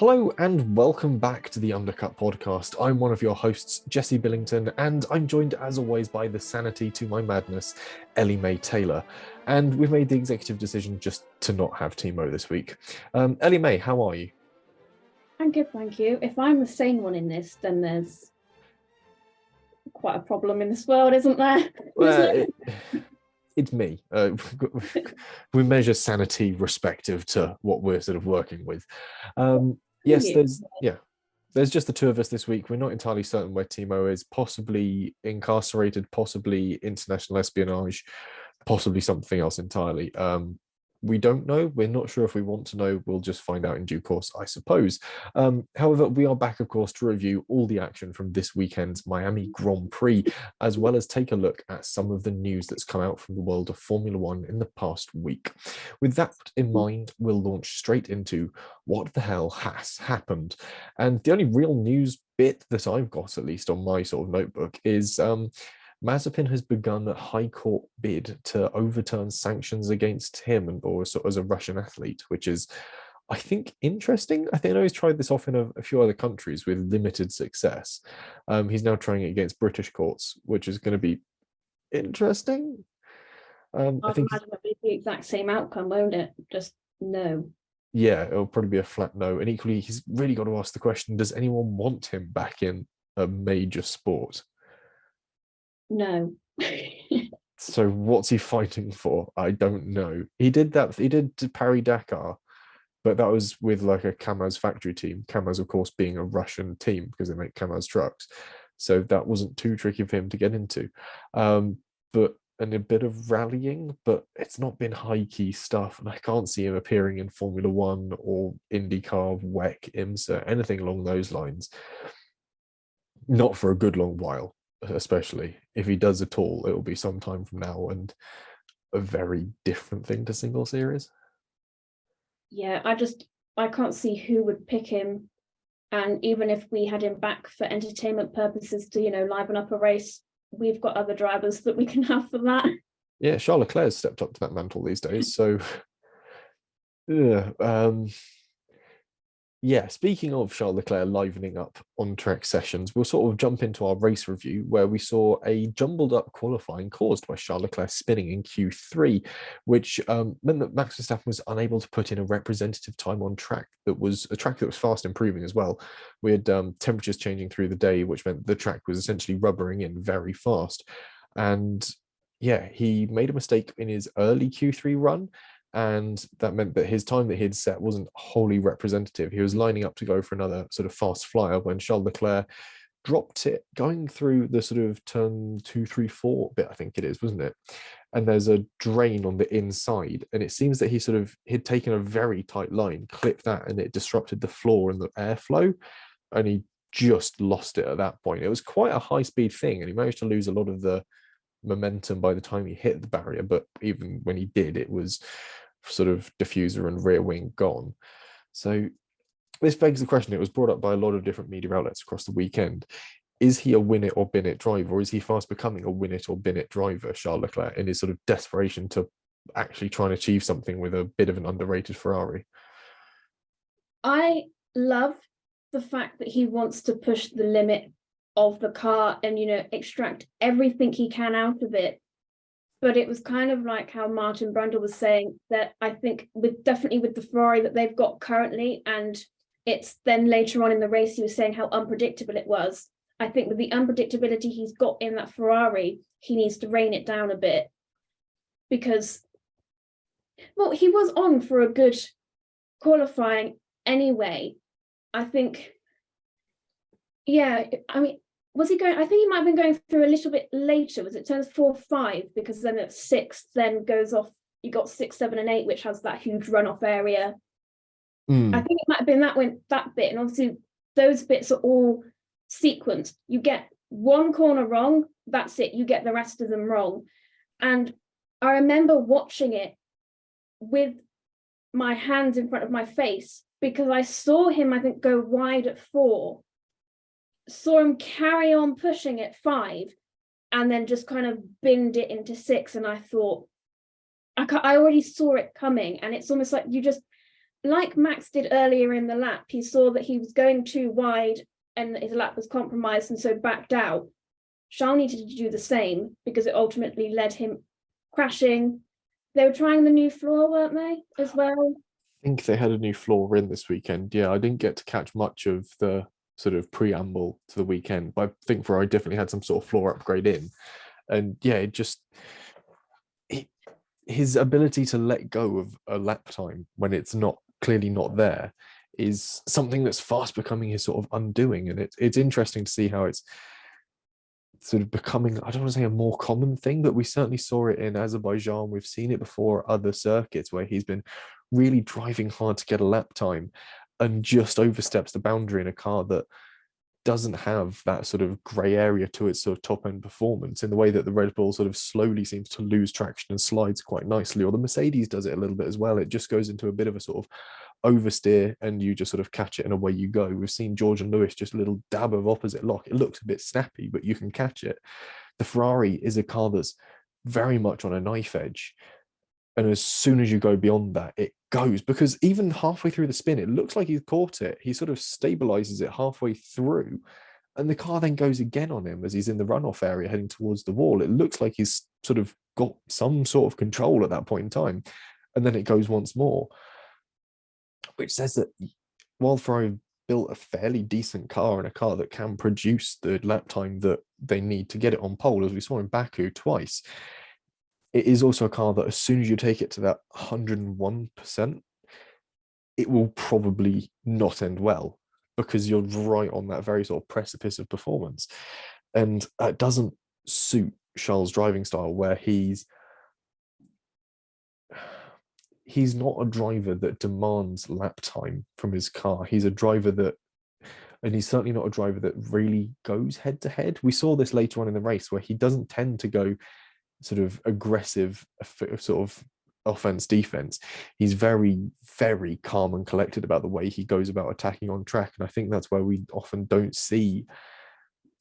Hello and welcome back to the Undercut Podcast. I'm one of your hosts, Jesse Billington, and I'm joined as always by the sanity to my madness, Ellie-May Taylor. And we've made the executive decision just to not have Timo this week. Ellie-May, how are you? I'm good, thank you. If I'm the sane one in this, then there's quite a problem in this world, isn't there? Well, it's me. We measure sanity respective to what we're sort of working with. Yes, there's just the two of us this week. We're not entirely certain where Timo is, possibly incarcerated, possibly international espionage, possibly something else entirely. We don't know. We're not sure if we want to know. We'll just find out in due course, I suppose. However, we are back, of course, to review all the action from this weekend's Miami Grand Prix, as well as take a look at some of the news that's come out from the world of Formula One in the past week. With that in mind, we'll launch straight into what the hell has happened. And the only real news bit that I've got, at least on my sort of notebook, is Mazepin has begun a high court bid to overturn sanctions against him or as a Russian athlete, which is, I think, interesting. I know he's tried this off in a few other countries with limited success. He's now trying it against British courts, which is going to be interesting. I think it'll be the exact same outcome, won't it? Just no. Yeah, it'll probably be a flat no. And equally, he's really got to ask the question, does anyone want him back in a major sport? No. So what's he fighting for? I don't know. He did to Paris-Dakar, but that was with like a Kamaz factory team. Kamaz, of course, being a Russian team because they make Kamaz trucks. So that wasn't too tricky for him to get into. And a bit of rallying, but it's not been high key stuff. And I can't see him appearing in Formula One or IndyCar, WEC, IMSA, anything along those lines. Not for a good long while. Especially if he does at all, it will be some time from now and a very different thing to single series. Yeah, I can't see who would pick him. And even if we had him back for entertainment purposes to, liven up a race, we've got other drivers that we can have for that. Yeah, Charles Leclerc has stepped up to that mantle these days. So, yeah, speaking of Charles Leclerc livening up on-track sessions, we'll sort of jump into our race review where we saw a jumbled-up qualifying caused by Charles Leclerc spinning in Q3, which meant that Max Verstappen was unable to put in a representative time on track that was a track that was fast improving as well. We had temperatures changing through the day, which meant the track was essentially rubbering in very fast. And yeah, he made a mistake in his early Q3 run, and that meant that his time that he'd set wasn't wholly representative. He was lining up to go for another sort of fast flyer when Charles Leclerc dropped it going through the sort of turn 2, 3, 4 bit, I think it is, wasn't it? And there's a drain on the inside, and it seems that he'd taken a very tight line, clipped that, and it disrupted the floor and the airflow, and he just lost it at that point. It was quite a high-speed thing, and he managed to lose a lot of the momentum by the time he hit the barrier, but even when he did, it was sort of diffuser and rear wing gone. So this begs the question, it was brought up by a lot of different media outlets across the weekend. Is he a win it or bin it driver, or is he fast becoming a win it or bin it driver, Charles Leclerc, in his sort of desperation to actually try and achieve something with a bit of an underrated Ferrari? I love the fact that he wants to push the limit of the car and, extract everything he can out of it. But it was kind of like how Martin Brundle was saying that I think definitely with the Ferrari that they've got currently, and it's then later on in the race he was saying how unpredictable it was. I think with the unpredictability he's got in that Ferrari, he needs to rein it down a bit, because, well, he was on for a good qualifying anyway. I think, yeah, I mean, was he going? I think he might have been going through a little bit later. Was it turns 4, 5? Because then at 6, then goes off. You got 6, 7, and 8, which has that huge runoff area. I think it might have been that bit, and obviously those bits are all sequenced. You get one corner wrong, that's it. You get the rest of them wrong. And I remember watching it with my hands in front of my face because I saw him, I think, go wide at 4. Saw him carry on pushing at 5 and then just kind of binned it into 6, and I thought I already saw it coming, and it's almost like like Max did earlier in the lap, he saw that he was going too wide and his lap was compromised and so backed out. Charles needed to do the same because it ultimately led him crashing. They were trying the new floor, weren't they, as well? I think they had a new floor in this weekend. Yeah, I didn't get to catch much of the sort of preamble to the weekend, but I think Ferrari definitely had some sort of floor upgrade in. And yeah, his ability to let go of a lap time when it's not clearly not there is something that's fast becoming his sort of undoing. And it's interesting to see how it's sort of becoming, I don't want to say a more common thing, but we certainly saw it in Azerbaijan. We've seen it before at other circuits where he's been really driving hard to get a lap time and just oversteps the boundary in a car that doesn't have that sort of grey area to its sort of top end performance in the way that the Red Bull sort of slowly seems to lose traction and slides quite nicely, or the Mercedes does it a little bit as well. It just goes into a bit of a sort of oversteer and you just sort of catch it and away you go. We've seen George and Lewis just a little dab of opposite lock. It looks a bit snappy, but you can catch it. The Ferrari is a car that's very much on a knife edge. And as soon as you go beyond that, it goes, because even halfway through the spin, it looks like he's caught it. He sort of stabilizes it halfway through, and the car then goes again on him as he's in the runoff area heading towards the wall. It looks like he's sort of got some sort of control at that point in time. And then it goes once more, which says that while Ferrari built a fairly decent car and a car that can produce the lap time that they need to get it on pole, as we saw in Baku twice, it is also a car that as soon as you take it to that 101%, it will probably not end well because you're right on that very sort of precipice of performance. And it doesn't suit Charles' driving style, where he's not a driver that demands lap time from his car. He's a driver that, and he's certainly not a driver that really goes head to head. We saw this later on in the race where he doesn't tend to go sort of aggressive sort of offense defense. He's very, very calm and collected about the way he goes about attacking on track. And I think that's where we often don't see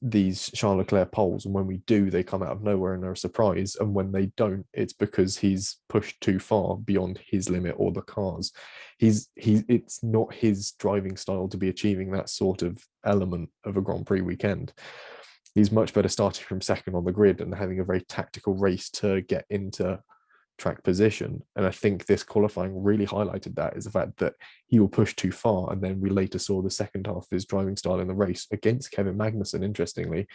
these Charles Leclerc poles, and when we do, they come out of nowhere and they're a surprise. And when they don't, it's because he's pushed too far beyond his limit or the cars. It's not his driving style to be achieving that sort of element of a Grand Prix weekend. He's much better starting from second on the grid and having a very tactical race to get into track position. And I think this qualifying really highlighted that, is the fact that he will push too far. And then we later saw the second half of his driving style in the race against Kevin Magnussen, interestingly,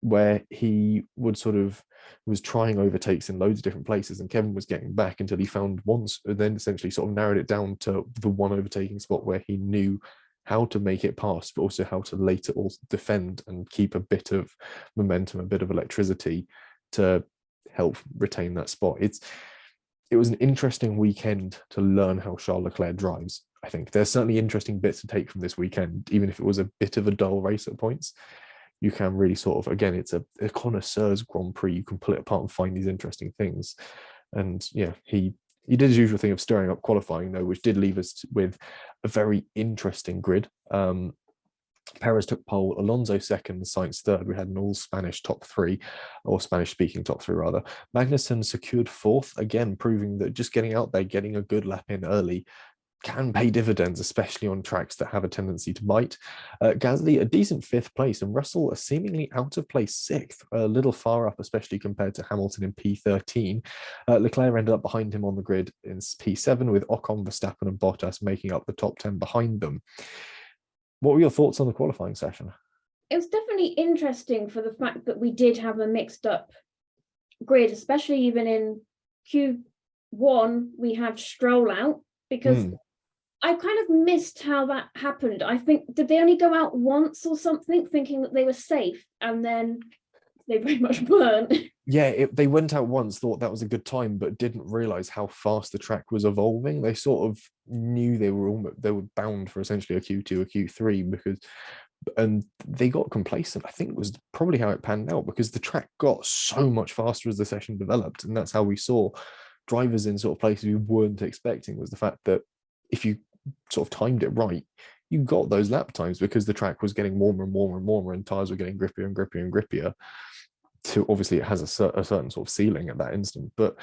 where he would sort of was trying overtakes in loads of different places and Kevin was getting back until he found one, and then essentially sort of narrowed it down to the one overtaking spot where he knew how to make it pass, but also how to later also defend and keep a bit of momentum, a bit of electricity to help retain that spot. It was an interesting weekend to learn how Charles Leclerc drives. I think there's certainly interesting bits to take from this weekend, even if it was a bit of a dull race at points. You can really sort of, again, it's a connoisseur's Grand Prix. You can pull it apart and find these interesting things. And yeah, he did his usual thing of stirring up qualifying, though, which did leave us with a very interesting grid. Perez took pole, Alonso second, Sainz third. We had an all Spanish top three, or Spanish speaking top three rather. Magnussen secured fourth, again proving that just getting out there, getting a good lap in early can pay dividends, especially on tracks that have a tendency to bite. Gasly, a decent fifth place, and Russell, a seemingly out of place sixth, a little far up, especially compared to Hamilton in P13. Leclerc ended up behind him on the grid in P7, with Ocon, Verstappen, and Bottas making up the top 10 behind them. What were your thoughts on the qualifying session? It was definitely interesting for the fact that we did have a mixed up grid, especially even in Q1, we had Stroll out, because I kind of missed how that happened. I think, did they only go out once or something, thinking that they were safe, and then they very much weren't? Yeah, they went out once, thought that was a good time, but didn't realize how fast the track was evolving. They sort of knew they were bound for essentially a Q2, a Q3, and they got complacent. I think was probably how it panned out, because the track got so much faster as the session developed, and that's how we saw drivers in sort of places we weren't expecting. Was the fact that if you sort of timed it right, you got those lap times, because the track was getting warmer and warmer and warmer, and tires were getting grippier and grippier and grippier. To obviously, it has a certain sort of ceiling at that instant, but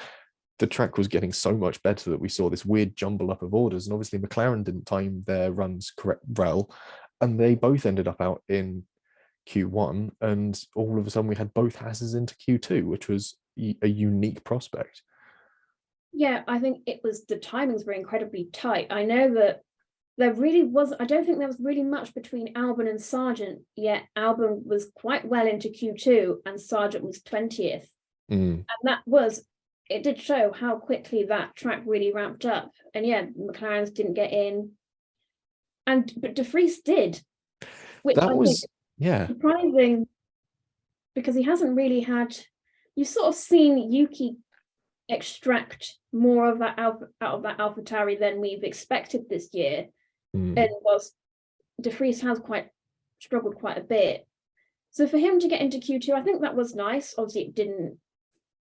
the track was getting so much better that we saw this weird jumble up of orders. And obviously McLaren didn't time their runs correct well, and they both ended up out in Q1, and all of a sudden we had both Hasses into Q2, which was a unique prospect. Yeah, I think it was, the timings were incredibly tight. I know that there really was, I don't think there was really much between Albon and Sargent, yet Albon was quite well into Q2 and Sargent was 20th. And that was, it did show how quickly that track really ramped up. And yeah, McLaren's didn't get in. But De Vries did. Which that was, yeah, surprising, because he hasn't really had, you've sort of seen Yuki extract more of that out of that AlphaTauri than we've expected this year. And whilst De Vries has struggled quite a bit. So for him to get into Q2, I think that was nice. Obviously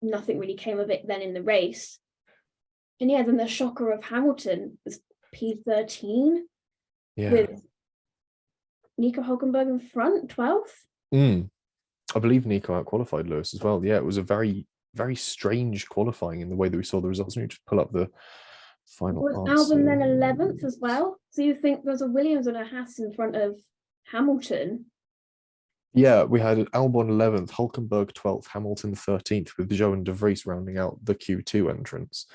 nothing really came of it then in the race. And yeah, then the shocker of Hamilton was P13 with Nico Hulkenberg in front, 12th. I believe Nico out-qualified Lewis as well. Yeah, it was a very, very strange qualifying in the way that we saw the results. Let me just pull up the final Was Albon then 11th as well? So you think there's a Williams and a Haas in front of Hamilton? Yeah, we had Albon 11th, Hulkenberg 12th, Hamilton 13th, with Zhou and De Vries rounding out the Q2 entrance.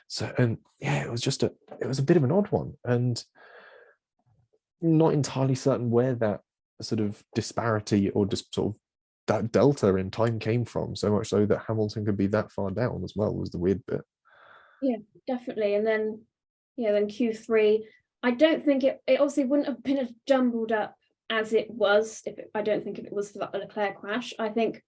So, and yeah, it was a bit of an odd one, and not entirely certain where that sort of disparity or just sort of that delta in time came from, so much so that Hamilton could be that far down as well was the weird bit. Yeah, definitely. And then Q3, I don't think it obviously wouldn't have been as jumbled up as it was I don't think if it was for that Leclerc crash. I think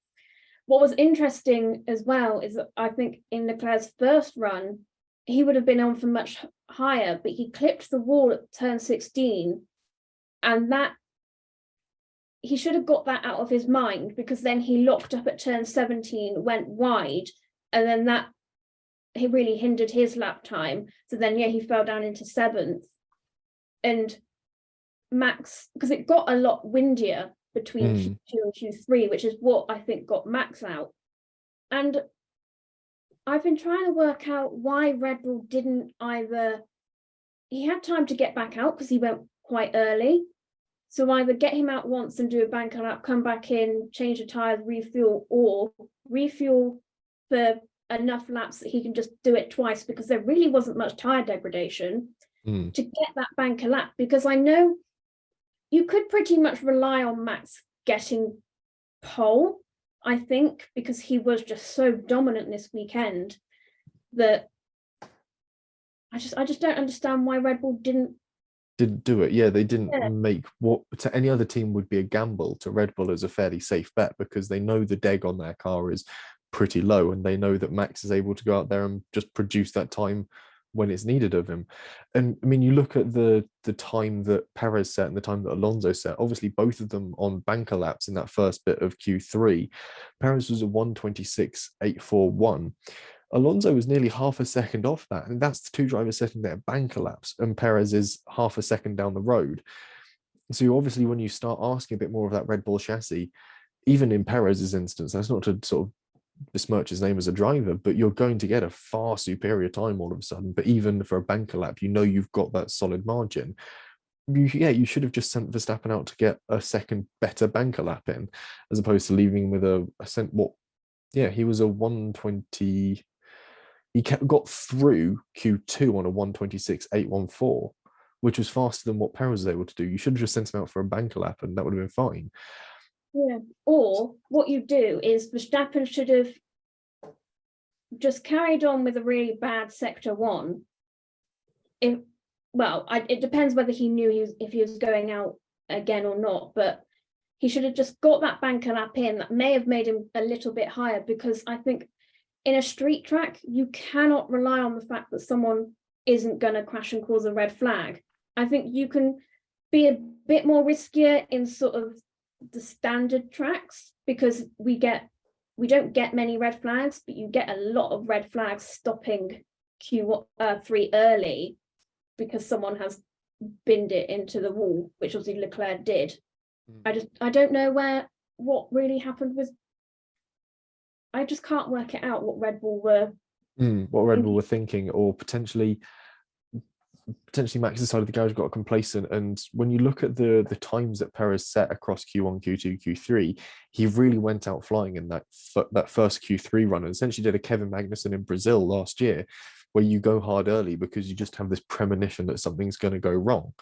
what was interesting as well is that I think in Leclerc's first run, he would have been on for much higher, but he clipped the wall at turn 16, and that he should have got that out of his mind, because then he locked up at turn 17, went wide, and then that he really hindered his lap time. So then he fell down into 7th. And Max, because it got a lot windier between Q2 and Q3, which is what I think got Max out. And I've been trying to work out why Red Bull didn't either, he had time to get back out because he went quite early. So either get him out once and do a banker lap, come back in, change the tyres, refuel, or refuel for enough laps that he can just do it twice, because there really wasn't much tyre degradation to get that banker lap. Because I know you could pretty much rely on Max getting pole, I think, because he was just so dominant this weekend that I just don't understand why Red Bull didn't do it. Yeah, they didn't make what to any other team would be a gamble. To Red Bull as a fairly safe bet, because they know the deg on their car is pretty low, and they know that Max is able to go out there and just produce that time when it's needed of him. And I mean, you look at the time that Perez set and the time that Alonso set, obviously both of them on banker laps in that first bit of Q3. Perez was a 1:26.841. Alonso was nearly half a second off that, and that's the two drivers setting their banker laps, and Perez is half a second down the road. So obviously when you start asking a bit more of that Red Bull chassis, even in Perez's instance, that's not to sort of besmirch his name as a driver, but you're going to get a far superior time all of a sudden. But even for a banker lap, you know you've got that solid margin. You should have just sent Verstappen out to get a second better banker lap in, as opposed to leaving him with he was a 120. He got through Q2 on a 1:26.814, which was faster than what Perez was able to do. You should have just sent him out for a banker lap, and that would have been fine. Yeah. Or what you do is Verstappen should have just carried on with a really bad sector 1. It depends whether he knew if he was going out again or not, but he should have just got that banker lap in. That may have made him a little bit higher, because I think in a street track, you cannot rely on the fact that someone isn't going to crash and cause a red flag. I think you can be a bit more riskier in sort of the standard tracks, because we don't get many red flags, but you get a lot of red flags stopping Q3 early because someone has binned it into the wall, which obviously Leclerc did. I don't know what really happened with. I just can't work it out what Red Bull were What Red Bull were thinking, or potentially Max's side of the garage got complacent. And when you look at the times that Perez set across Q1, Q2, Q3, he really went out flying in that first Q3 run, and essentially did a Kevin Magnussen in Brazil last year, where you go hard early because you just have this premonition that something's going to go wrong.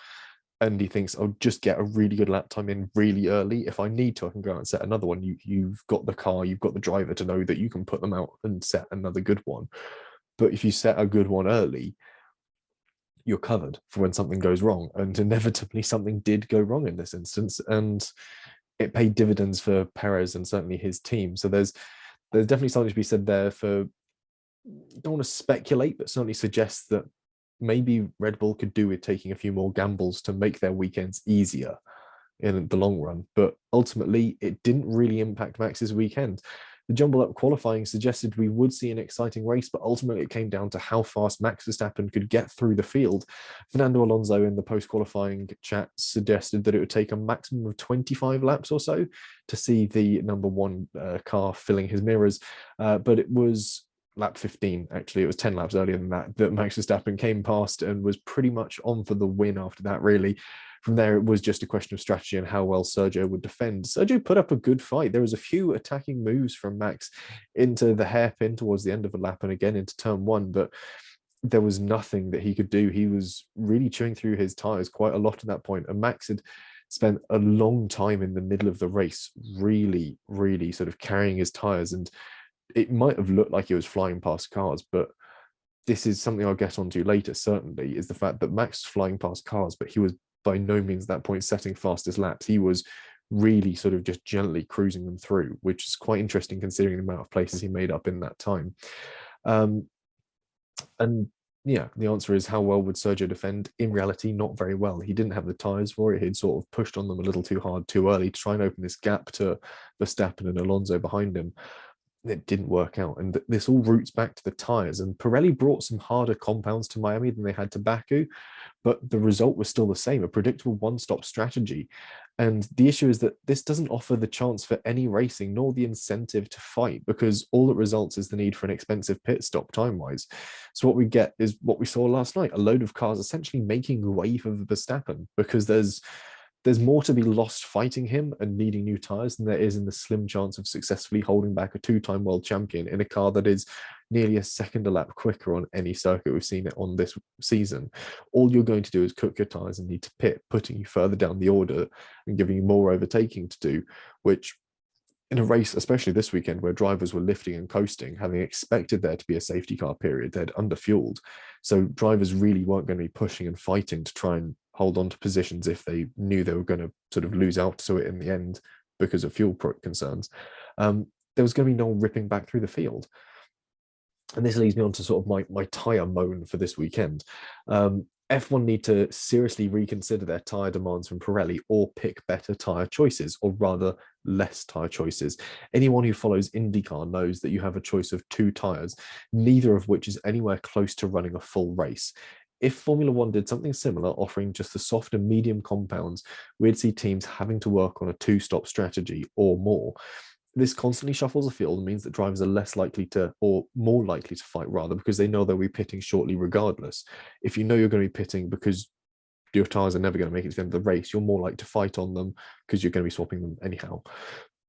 And he thinks, I'll just get a really good lap time in really early. If I need to, I can go out and set another one. You've got the car, you've got the driver to know that you can put them out and set another good one. But if you set a good one early, you're covered for when something goes wrong. And inevitably something did go wrong in this instance. And it paid dividends for Perez and certainly his team. So there's definitely something to be said there for, don't want to speculate, but certainly suggests that maybe Red Bull could do with taking a few more gambles to make their weekends easier in the long run. But ultimately, it didn't really impact Max's weekend. The jumble up qualifying suggested we would see an exciting race, but ultimately it came down to how fast Max Verstappen could get through the field. Fernando Alonso in the post-qualifying chat suggested that it would take a maximum of 25 laps or so to see the number one car filling his mirrors, but it was lap 15, actually. It was 10 laps earlier than that Max Verstappen came past and was pretty much on for the win after that, really. From there, it was just a question of strategy and how well Sergio would defend. Sergio put up a good fight. There was a few attacking moves from Max into the hairpin towards the end of the lap and again into turn one, but there was nothing that he could do. He was really chewing through his tyres quite a lot at that point, and Max had spent a long time in the middle of the race really, really sort of carrying his tyres, and it might have looked like he was flying past cars, but this is something I'll get onto later, certainly, is the fact that Max was flying past cars, but he was by no means at that point setting fastest laps. He was really sort of just gently cruising them through, which is quite interesting considering the amount of places he made up in that time. And yeah, the answer is, how well would Sergio defend? In reality, not very well. He didn't have the tyres for it. He'd sort of pushed on them a little too hard, too early to try and open this gap to Verstappen and Alonso behind him. It didn't work out, and this all roots back to the tyres. And Pirelli brought some harder compounds to Miami than they had to Baku, but the result was still the same, a predictable one-stop strategy. And the issue is that this doesn't offer the chance for any racing nor the incentive to fight, because all it results is the need for an expensive pit stop time-wise. So what we get is what we saw last night, a load of cars essentially making way for Verstappen, because there's more to be lost fighting him and needing new tyres than there is in the slim chance of successfully holding back a two-time world champion in a car that is nearly a second a lap quicker on any circuit we've seen it on this season. All you're going to do is cook your tyres and need to pit, putting you further down the order and giving you more overtaking to do, which in a race, especially this weekend, where drivers were lifting and coasting, having expected there to be a safety car period, they'd underfueled. So drivers really weren't going to be pushing and fighting to try and hold on to positions if they knew they were going to sort of lose out to it in the end because of fuel concerns. There was going to be no ripping back through the field. And this leads me on to sort of my tyre moan for this weekend. F1 need to seriously reconsider their tyre demands from Pirelli, or pick better tyre choices, or rather less tyre choices. Anyone who follows IndyCar knows that you have a choice of two tyres, neither of which is anywhere close to running a full race. If Formula One did something similar, offering just the soft and medium compounds, we'd see teams having to work on a two-stop strategy or more. This constantly shuffles the field and means that drivers are less likely to, or more likely to fight rather, because they know they'll be pitting shortly regardless. If you know you're going to be pitting because your tyres are never going to make it to the end of the race, you're more likely to fight on them because you're going to be swapping them anyhow.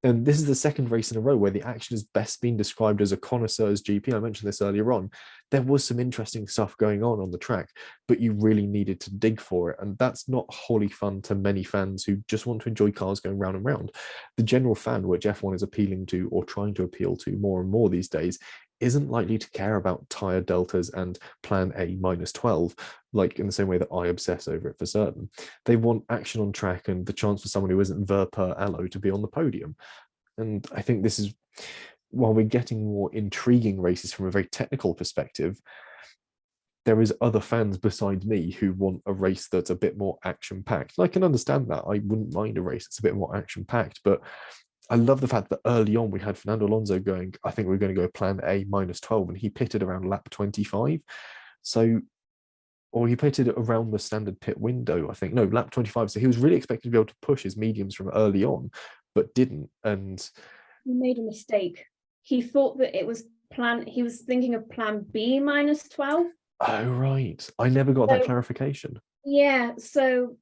And this is the second race in a row where the action has best been described as a connoisseur's GP. I mentioned this earlier on. There was some interesting stuff going on the track, but you really needed to dig for it. And that's not wholly fun to many fans who just want to enjoy cars going round and round. The general fan, which F1 is appealing to or trying to appeal to more and more these days, isn't likely to care about tyre deltas and plan A -12, like in the same way that I obsess over it for certain. They want action on track and the chance for someone who isn't Ver per Allo to be on the podium. And I think this is, while we're getting more intriguing races from a very technical perspective, there is other fans besides me who want a race that's a bit more action-packed. And I can understand that. I wouldn't mind a race that's a bit more action-packed, but I love the fact that early on we had Fernando Alonso going, I think we're going to go plan A -12, and he pitted around lap 25. So, or he pitted around the standard pit window, I think. No, lap 25. So he was really expected to be able to push his mediums from early on, but didn't. And he made a mistake. He thought that it was he was thinking of plan B minus 12. Oh, right. I never got that So, clarification. yeah, so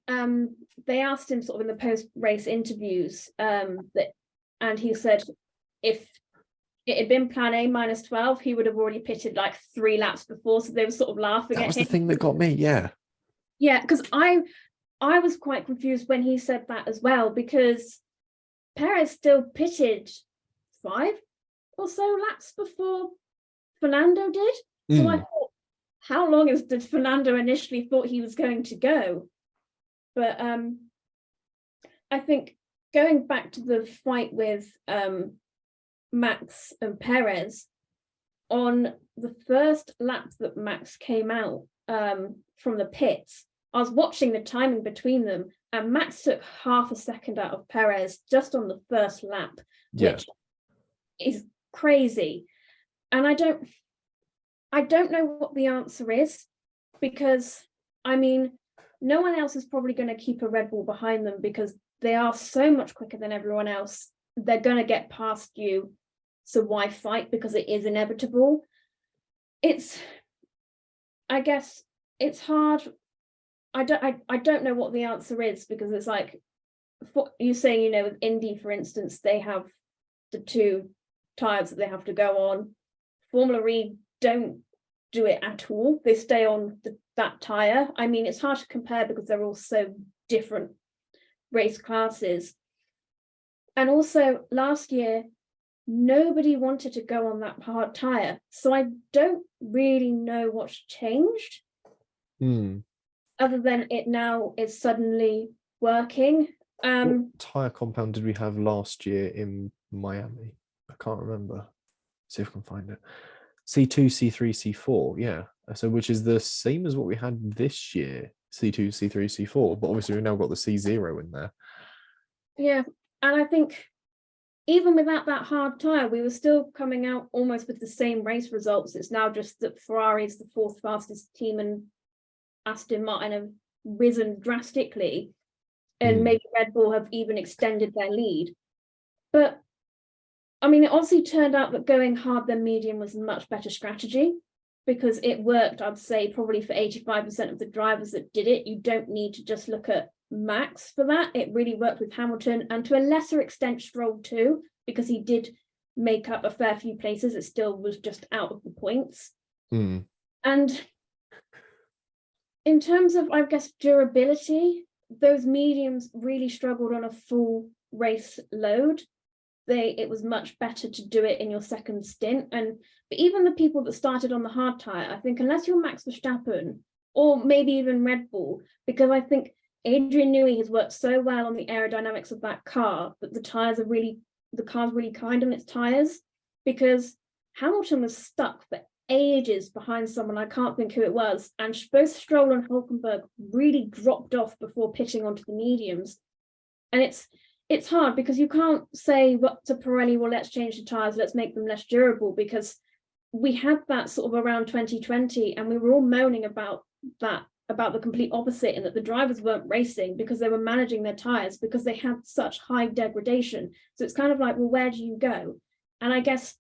they asked him sort of in the post-race interviews and he said if it had been plan A minus 12, he would have already pitted like 3 laps before, so they were sort of laughing at him. That was the thing that got me, yeah. Yeah, because I was quite confused when he said that as well, because Perez still pitted 5 or so laps before Fernando did. So I thought, how long did Fernando initially thought he was going to go? But I think going back to the fight with Max and Perez, on the first lap that Max came out from the pits, I was watching the timing between them, and Max took half a second out of Perez just on the first lap, which is crazy. And I don't know what the answer is, because I mean, no one else is probably going to keep a Red Bull behind them because they are so much quicker than everyone else. They're going to get past you. So why fight? Because it is inevitable. I guess it's hard. I don't know what the answer is, because it's like, you're saying, you know, with Indy, for instance, they have the 2 tyres that they have to go on. Formula E don't do it at all. They stay on that tyre. I mean, it's hard to compare because they're all so different race classes. And also last year, nobody wanted to go on that hard tyre. So I don't really know what's changed. Other than it now is suddenly working. What tyre compound did we have last year in Miami? I can't remember. See if I can find it. C2, C3, C4, yeah. So which is the same as what we had this year, C2, C3, C4, but obviously we've now got the C0 in there. Yeah, and I think even without that hard tyre, we were still coming out almost with the same race results. It's now just that Ferrari is the 4th fastest team and Aston Martin have risen drastically, and maybe Red Bull have even extended their lead. But I mean, it obviously turned out that going hard then medium was a much better strategy, because it worked, I'd say, probably for 85% of the drivers that did it. You don't need to just look at Max for that. It really worked with Hamilton, and to a lesser extent Stroll too, because he did make up a fair few places. It still was just out of the points. And in terms of, I guess, durability, those mediums really struggled on a full race load. It was much better to do it in your second stint. But even the people that started on the hard tyre, I think, unless you're Max Verstappen or maybe even Red Bull, because I think Adrian Newey has worked so well on the aerodynamics of that car that the car's really kind on its tyres, because Hamilton was stuck for ages behind someone, I can't think who it was, and both Stroll and Hulkenberg really dropped off before pitching onto the mediums. And it's hard, because you can't say what to Pirelli, well, let's change the tyres, let's make them less durable, because we had that sort of around 2020 and we were all moaning about the complete opposite, and that the drivers weren't racing because they were managing their tyres because they had such high degradation. So it's kind of like, well, where do you go? And I guess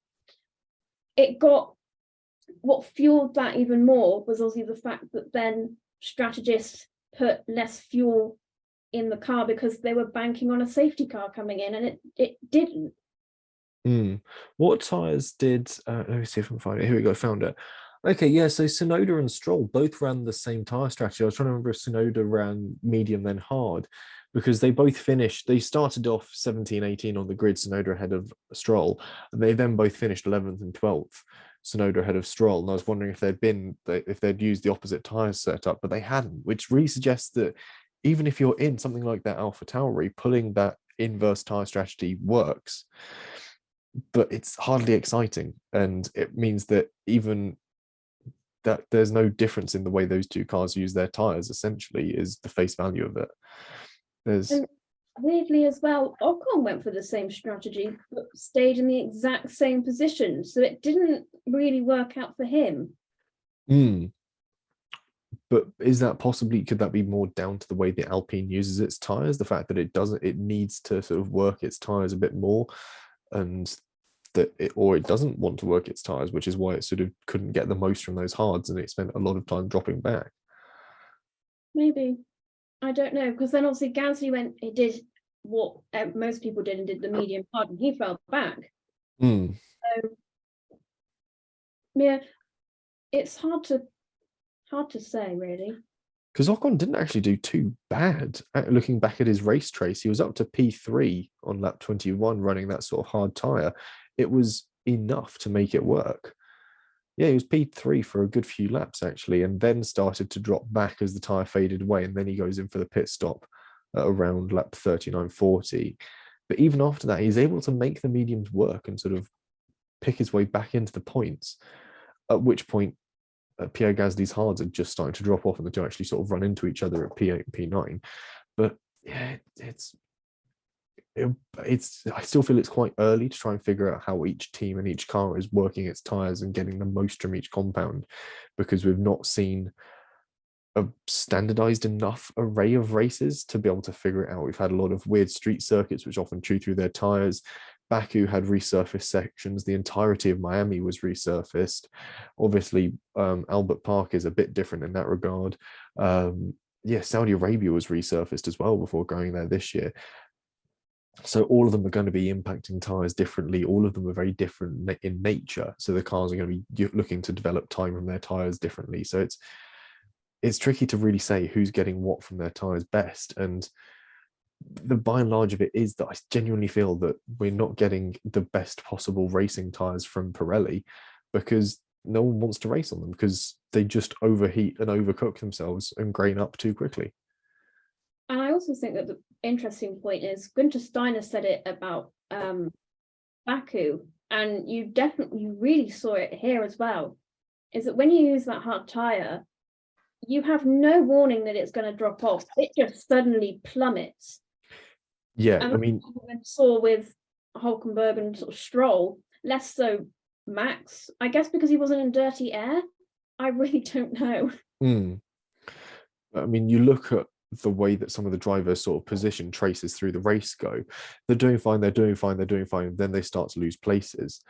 what fueled that even more was also the fact that then strategists put less fuel in the car because they were banking on a safety car coming in, and it didn't. What tyres did let me see if I can find it. Here we go, found it. Okay, yeah, so Tsunoda and Stroll both ran the same tyre strategy. I was trying to remember if Tsunoda ran medium then hard, because they both finished, they started off 17, 18 on the grid, Tsunoda ahead of Stroll, and they then both finished 11th and 12th, Tsunoda ahead of Stroll. And I was wondering if they'd used the opposite tyre setup, but they hadn't, which really suggests that even if you're in something like that AlphaTauri, pulling that inverse tyre strategy works, but it's hardly exciting. And it means that even that there's no difference in the way those two cars use their tyres, essentially, is the face value of it. And weirdly as well, Ocon went for the same strategy, but stayed in the exact same position. So it didn't really work out for him. But is that could that be more down to the way the Alpine uses its tyres? The fact that it needs to sort of work its tyres a bit more, and that it doesn't want to work its tyres, which is why it sort of couldn't get the most from those hards, and it spent a lot of time dropping back. Maybe. I don't know, because then obviously Gasly he did what most people did and did the medium hard, and he fell back. So yeah, it's hard to say really. Because Ocon didn't actually do too bad. Looking back at his race trace, he was up to P3 on lap 21 running that sort of hard tyre. It was enough to make it work. Yeah, he was P3 for a good few laps, actually, and then started to drop back as the tyre faded away, and then he goes in for the pit stop at around lap 39, 40. But even after that, he's able to make the mediums work and sort of pick his way back into the points, at which point Pierre Gasly's hards are just starting to drop off and the two actually sort of run into each other at P8 and P9. But yeah, I still feel it's quite early to try and figure out how each team and each car is working its tyres and getting the most from each compound, because we've not seen a standardized enough array of races to be able to figure it out. We've had a lot of weird street circuits which often chew through their tyres. Baku had resurfaced sections. The entirety of Miami was resurfaced. Obviously, Albert Park is a bit different in that regard. Saudi Arabia was resurfaced as well before going there this year. So all of them are going to be impacting tyres differently. All of them are very different in nature. So the cars are going to be looking to develop time from their tyres differently. So it's tricky to really say who's getting what from their tyres best. And the by and large of it is that I genuinely feel that we're not getting the best possible racing tyres from Pirelli, because no one wants to race on them because they just overheat and overcook themselves and grain up too quickly. And I also think that the interesting point is Günther Steiner said it about Baku, and you really saw it here as well, is that when you use that hard tyre, you have no warning that it's going to drop off. It just suddenly plummets. Yeah, and I mean, saw with Hulkenberg and sort of Stroll, less so Max, I guess because he wasn't in dirty air. I really don't know. I mean, you look at the way that some of the drivers sort of position traces through the race go. They're doing fine, then they start to lose places,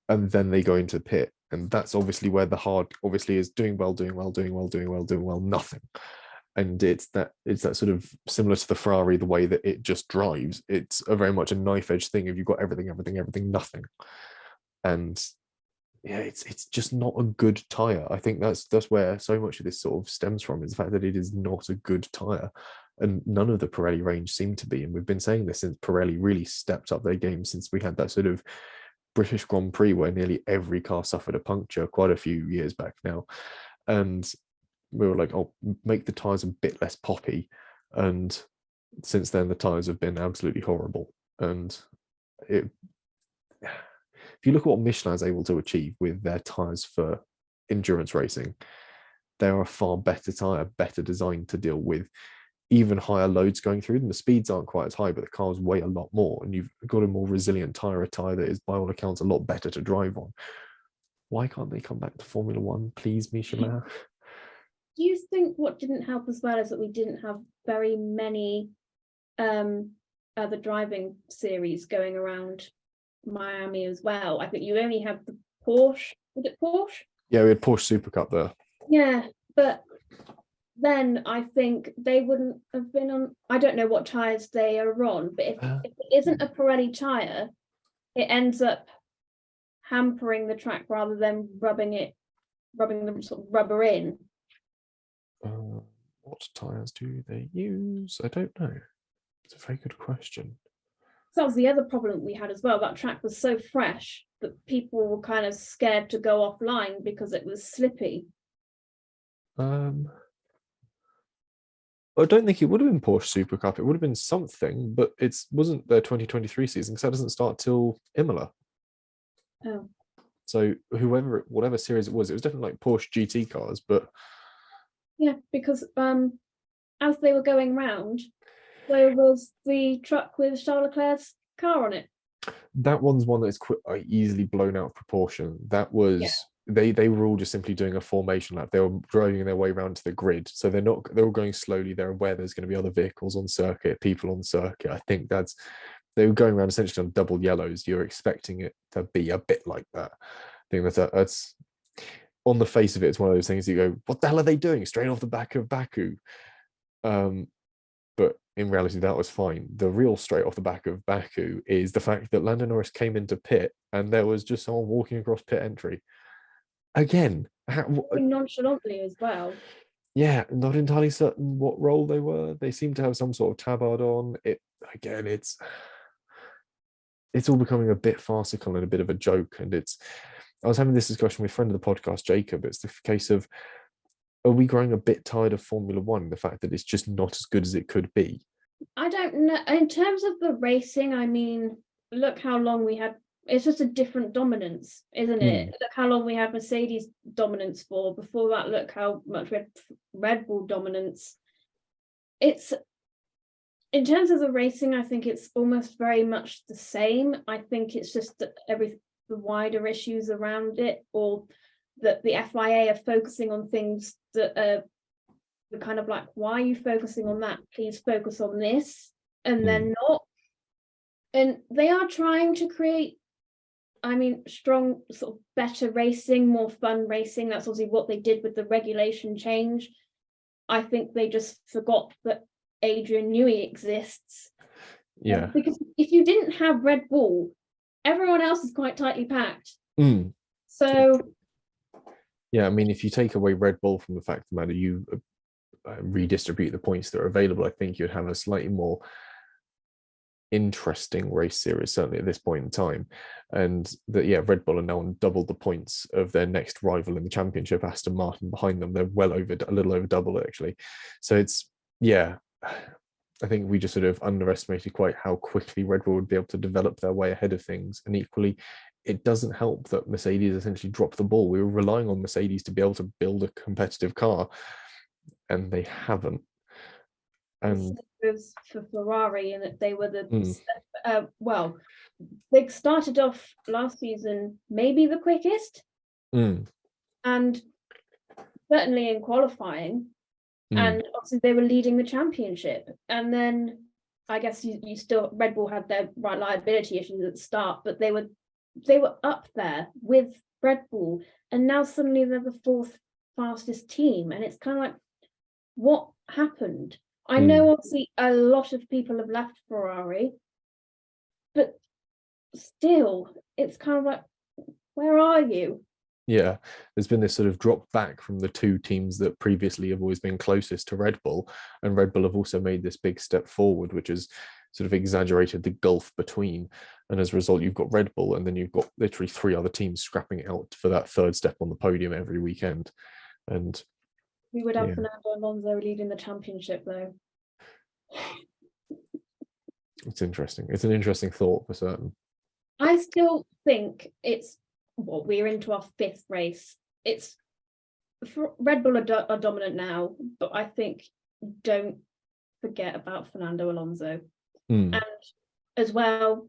and then they go into pit, and that's obviously where the hard obviously is doing well, nothing. And it's that sort of similar to the Ferrari, the way that it just drives. It's a very much a knife edge thing. If you've got everything, nothing, and yeah, it's just not a good tire. I think that's where so much of this sort of stems from, is the fact that it is not a good tire, and none of the Pirelli range seem to be. And we've been saying this since Pirelli really stepped up their game, since we had that sort of British Grand Prix where nearly every car suffered a puncture quite a few years back now, and we were like, oh, make the tyres a bit less poppy. And since then, the tyres have been absolutely horrible. And if you look at what Michelin is able to achieve with their tyres for endurance racing, they're a far better tyre, better designed to deal with even higher loads going through them. The speeds aren't quite as high, but the cars weigh a lot more, and you've got a more resilient tyre, a tyre that is, by all accounts, a lot better to drive on. Why can't they come back to Formula One, please, Michelin? Do you think what didn't help as well is that we didn't have very many other driving series going around Miami as well? I think you only have the Porsche. Was it Porsche? Yeah, we had Porsche Super Cup there. Yeah, but then I think they wouldn't have been on. I don't know what tyres they are on, but if it isn't a Pirelli tyre, it ends up hampering the track rather than rubbing the sort of rubber in. What tyres do they use? I don't know. It's a very good question. So that was the other problem we had as well. That track was so fresh that people were kind of scared to go offline because it was slippy. I don't think it would have been Porsche Super Cup. It would have been something, but it wasn't their 2023 season, because that doesn't start till Imola. Oh. So whatever series it was definitely like Porsche GT cars, but yeah, because as they were going round, there was the truck with Charles Leclerc's car on it. That one's one that's easily blown out of proportion. That was they were all just simply doing a formation lap. They were driving their way around to the grid, so they're all going slowly. They're aware there's going to be other vehicles on circuit, people on circuit. I think that's they were going around essentially on double yellows. You're expecting it to be a bit like that. I think that's on the face of it, it's one of those things you go, what the hell are they doing straight off the back of Baku? But in reality, that was fine. The real straight off the back of Baku is the fact that Lando Norris came into pit and there was just someone walking across pit entry. Again, nonchalantly as well. Yeah, not entirely certain what role they were. They seem to have some sort of tabard on. It's all becoming a bit farcical and a bit of a joke. And I was having this discussion with a friend of the podcast, Jacob. It's the case of, are we growing a bit tired of Formula One? The fact that it's just not as good as it could be. I don't know. In terms of the racing, I mean, look how long we had. It's just a different dominance, isn't it? Look how long we had Mercedes dominance for. Before that, look how much we had Red Bull dominance. It's, in terms of the racing, I think it's almost very much the same. I think it's just that the wider issues around it, or that the FIA are focusing on things that are kind of like, why are you focusing on that? Please focus on this. And then not. And they are trying to create, I mean, strong, sort of better racing, more fun racing. That's obviously what they did with the regulation change. I think they just forgot that Adrian Newey exists. Yeah. Because if you didn't have Red Bull, everyone else is quite tightly packed. So. Yeah, I mean, if you take away Red Bull from the fact of the matter, you redistribute the points that are available, I think you'd have a slightly more interesting race series, certainly at this point in time. And that, yeah, Red Bull are now on double the points of their next rival in the championship, Aston Martin, behind them. They're a little over double, actually. So it's, yeah, I think we just sort of underestimated quite how quickly Red Bull would be able to develop their way ahead of things. And equally, it doesn't help that Mercedes essentially dropped the ball. We were relying on Mercedes to be able to build a competitive car, and they haven't. And for Ferrari, and that they were well, they started off last season maybe the quickest, and certainly in qualifying, and obviously they were leading the championship. And then I guess you still, Red Bull had their reliability issues at the start, but they were up there with Red Bull, and now suddenly they're the fourth fastest team, and it's kind of like, what happened? I know obviously a lot of people have left Ferrari, but still, it's kind of like, where are you? Yeah, there's been this sort of drop back from the two teams that previously have always been closest to Red Bull, and Red Bull have also made this big step forward, which has sort of exaggerated the gulf between. And as a result, you've got Red Bull, and then you've got literally three other teams scrapping out for that third step on the podium every weekend. And we would have Fernando Alonso leading the championship, though. It's interesting. It's an interesting thought for certain. I still think it's, we're into our fifth race. It's, Red Bull are dominant now, but I think don't forget about Fernando Alonso. And as well,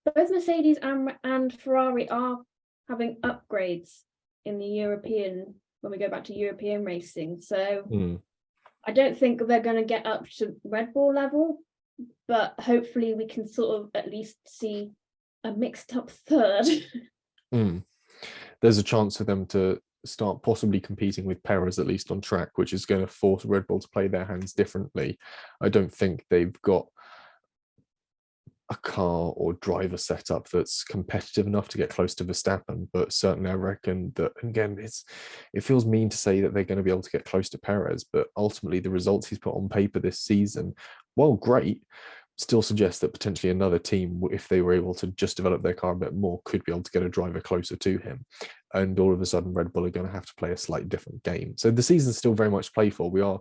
both Mercedes and Ferrari are having upgrades in the European, when we go back to European racing. So I don't think they're going to get up to Red Bull level, but hopefully we can sort of at least see a mixed up third. There's a chance for them to start possibly competing with Perez, at least on track, which is going to force Red Bull to play their hands differently. I don't think they've got a car or driver setup that's competitive enough to get close to Verstappen, but certainly I reckon that, again, it feels mean to say that they're going to be able to get close to Perez, but ultimately the results he's put on paper this season, while great, still suggest that potentially another team, if they were able to just develop their car a bit more, could be able to get a driver closer to him. And all of a sudden Red Bull are going to have to play a slightly different game. So the season's still very much play for. We are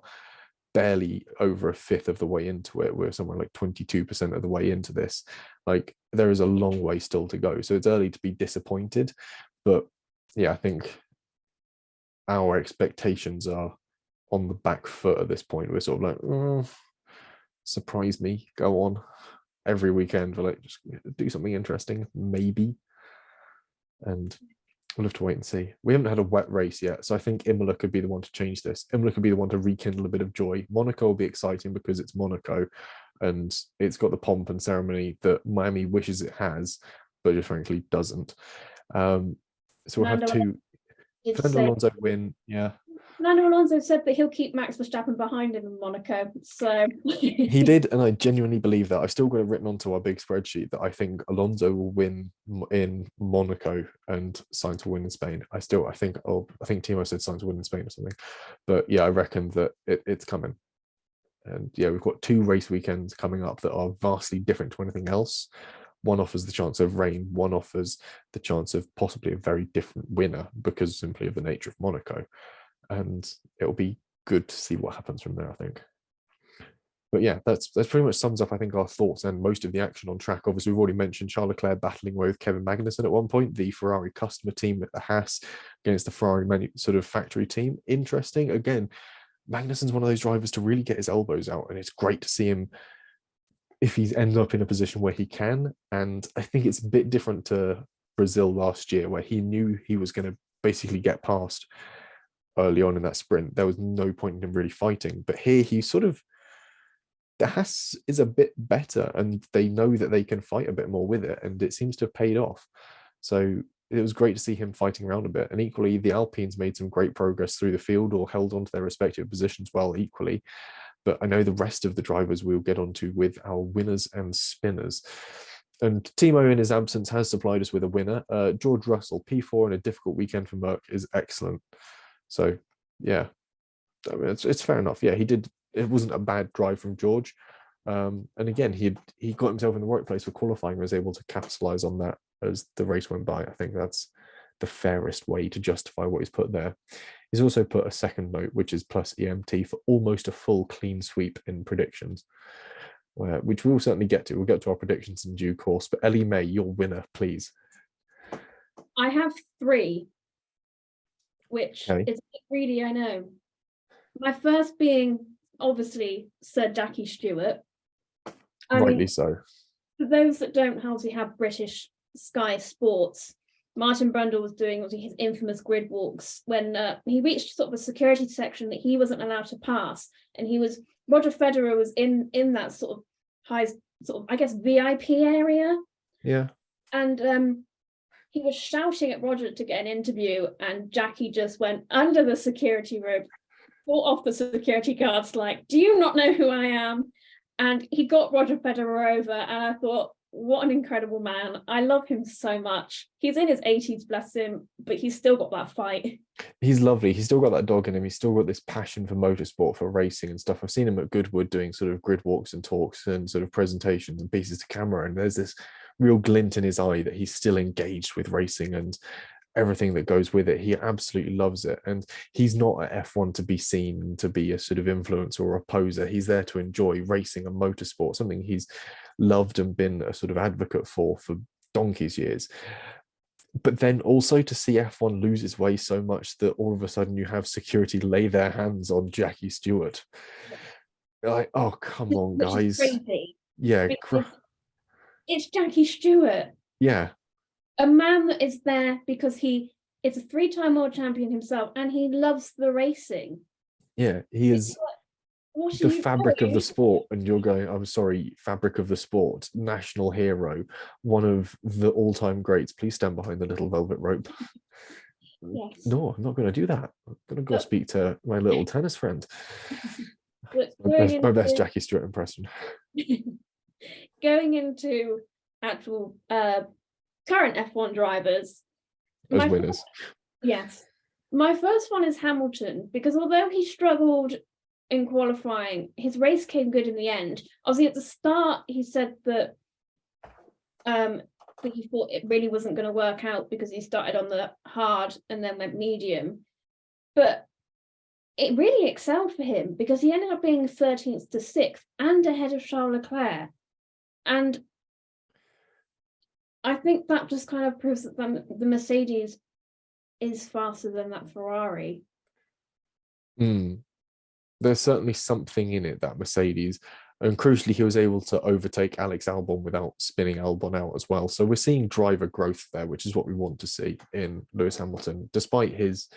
barely over a fifth of the way into it. We're somewhere like 22% of the way into this. Like, there is a long way still to go. So it's early to be disappointed. But yeah, I think our expectations are on the back foot at this point. We're sort of like, surprise me, go on every weekend. We're like, just do something interesting, maybe. And we'll have to wait and see. We haven't had a wet race yet, so I think Imola could be the one to change this. Imola could be the one to rekindle a bit of joy. Monaco will be exciting because it's Monaco, and it's got the pomp and ceremony that Miami wishes it has, but just frankly doesn't. So we'll have two. Fernando Alonso win, yeah. Fernando Alonso said that he'll keep Max Verstappen behind him in Monaco. So he did, and I genuinely believe that. I've still got it written onto our big spreadsheet that I think Alonso will win in Monaco and Sainz will win in Spain. I think Timo said Sainz will win in Spain or something, but yeah, I reckon that it's coming. And yeah, we've got 2 race weekends coming up that are vastly different to anything else. One offers the chance of rain, one offers the chance of possibly a very different winner because simply of the nature of Monaco. And it'll be good to see what happens from there, I think. But yeah, that's pretty much sums up, I think, our thoughts and most of the action on track. Obviously, we've already mentioned Charles Leclerc battling with Kevin Magnussen at one point, the Ferrari customer team at the Haas against the Ferrari sort of factory team. Interesting. Again, Magnussen's one of those drivers to really get his elbows out, and it's great to see him if he ends up in a position where he can. And I think it's a bit different to Brazil last year, where he knew he was going to basically get past early on in that sprint. There was no point in him really fighting. But here he sort of, the Haas is a bit better and they know that they can fight a bit more with it. And it seems to have paid off. So it was great to see him fighting around a bit. And equally, the Alpines made some great progress through the field or held on to their respective positions well equally. But I know the rest of the drivers we'll get onto with our winners and spinners. And Timo, in his absence, has supplied us with a winner. George Russell, P4 in a difficult weekend for Merck is excellent. So, yeah, I mean, it's fair enough. Yeah, he did. It wasn't a bad drive from George. And again, he got himself in the right place for qualifying and was able to capitalize on that as the race went by. I think that's the fairest way to justify what he's put there. He's also put a second note, which is plus EMT for almost a full clean sweep in predictions, which we'll certainly get to. We'll get to our predictions in due course. But Ellie-May, your winner, please. I have 3, which is a bit greedy, I know. My first being, obviously, Sir Jackie Stewart. Rightly so. For those that don't obviously have British Sky Sports, Martin Brundle was doing his infamous grid walks when he reached sort of a security section that he wasn't allowed to pass, and Roger Federer was in that sort of high, sort of, I guess, VIP area. Yeah. And he was shouting at Roger to get an interview, and Jackie just went under the security rope, fought off the security guards like, "Do you not know who I am?" And he got Roger Federer over, and I thought, what an incredible man. I love him so much. He's in his 80s, bless him, but he's still got that fight. He's lovely. He's still got that dog in him. He's still got this passion for motorsport, for racing and stuff. I've seen him at Goodwood doing sort of grid walks and talks and sort of presentations and pieces to camera. And there's this real glint in his eye that he's still engaged with racing and everything that goes with it. He absolutely loves it. And he's not at F1 to be seen to be a sort of influencer or a poser. He's there to enjoy racing and motorsport, something he's loved and been a sort of advocate for donkey's years. But then also to see F1 lose its way so much that all of a sudden you have security lay their hands on Jackie Stewart. Like, oh, come on, guys. Crazy. Yeah. It's Jackie Stewart. Yeah. A man that is there because he is a 3-time world champion himself and he loves the racing. Yeah, he is the fabric of the sport. And you're going, I'm sorry, fabric of the sport, national hero, one of the all-time greats. Please stand behind the little velvet rope. Yes. No, I'm not going to do that. I'm going to go speak to my little tennis friend. My best Jackie Stewart impression. Going into actual current F1 drivers as winners. Yes. My first one is Hamilton, because although he struggled in qualifying, his race came good in the end. Obviously, at the start, he said that he thought it really wasn't going to work out because he started on the hard and then went medium. But it really excelled for him because he ended up being 13th to 6th and ahead of Charles Leclerc. And I think that just kind of proves that the Mercedes is faster than that Ferrari. There's certainly something in it, that Mercedes. And crucially, he was able to overtake Alex Albon without spinning Albon out as well. So we're seeing driver growth there, which is what we want to see in Lewis Hamilton. Despite his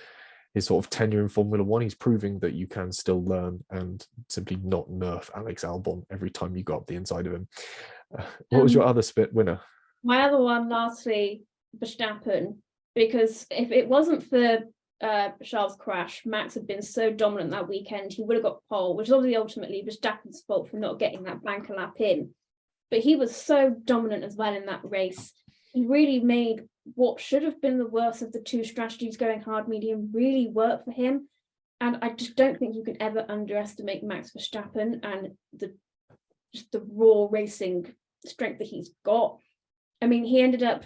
his sort of tenure in Formula One. He's proving that you can still learn and simply not nerf Alex Albon every time you got up the inside of him. What was your other spit winner? My other one, lastly, Verstappen, because if it wasn't for Charles' crash, Max had been so dominant that weekend, he would have got pole, which is obviously ultimately Verstappen's fault for not getting that banker lap in. But he was so dominant as well in that race. He really made what should have been the worst of the two strategies, going hard, medium, really work for him. And I just don't think you can ever underestimate Max Verstappen and the raw racing strength that he's got. I mean, he ended up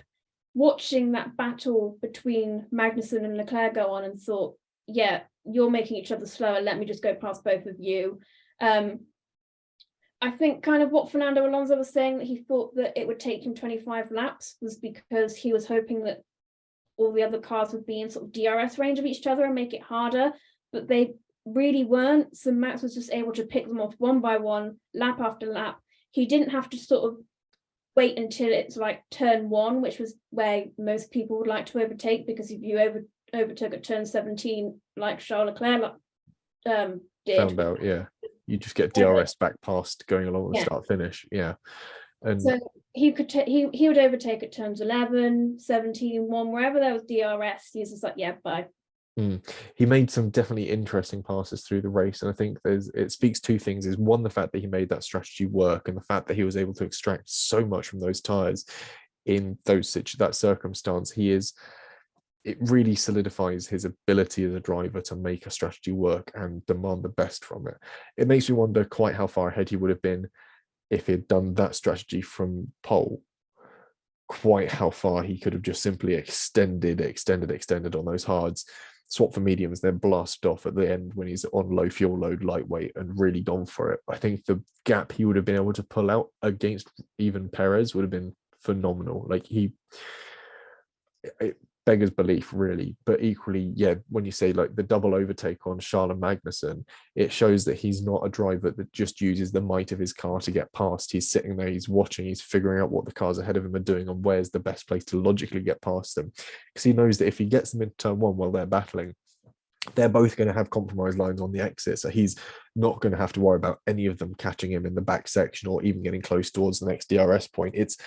watching that battle between Magnussen and Leclerc go on and thought, yeah, you're making each other slower, let me just go past both of you. I think kind of what Fernando Alonso was saying, that he thought that it would take him 25 laps, was because he was hoping that all the other cars would be in sort of DRS range of each other and make it harder, but they really weren't. So Max was just able to pick them off one by one, lap after lap. He didn't have to sort of wait until it's like turn 1, which was where most people would like to overtake, because if you overtook at turn 17, like Charles Leclerc did. Found out, yeah. You just get DRS back past going along the start finish, yeah. And so he could he would overtake at turns 11, 17, 1, wherever there was DRS. He's just like, yeah, bye. He made some definitely interesting passes through the race, and I think it speaks two things. Is one, the fact that he made that strategy work, and the fact that he was able to extract so much from those tires in that circumstance. It really solidifies his ability as a driver to make a strategy work and demand the best from it. It makes me wonder quite how far ahead he would have been if he had done that strategy from pole, quite how far he could have just simply extended on those hards, swap for mediums, then blast off at the end when he's on low fuel load, lightweight, and really gone for it. I think the gap he would have been able to pull out against even Perez would have been phenomenal. Like it beggars belief, really. But equally, yeah, when you say like the double overtake on Charles and Magnussen, it shows that he's not a driver that just uses the might of his car to get past. He's sitting there, he's watching, he's figuring out what the cars ahead of him are doing and where's the best place to logically get past them. Because he knows that if he gets them into turn 1 while they're battling, they're both going to have compromise lines on the exit. So he's not going to have to worry about any of them catching him in the back section or even getting close towards the next DRS point. It's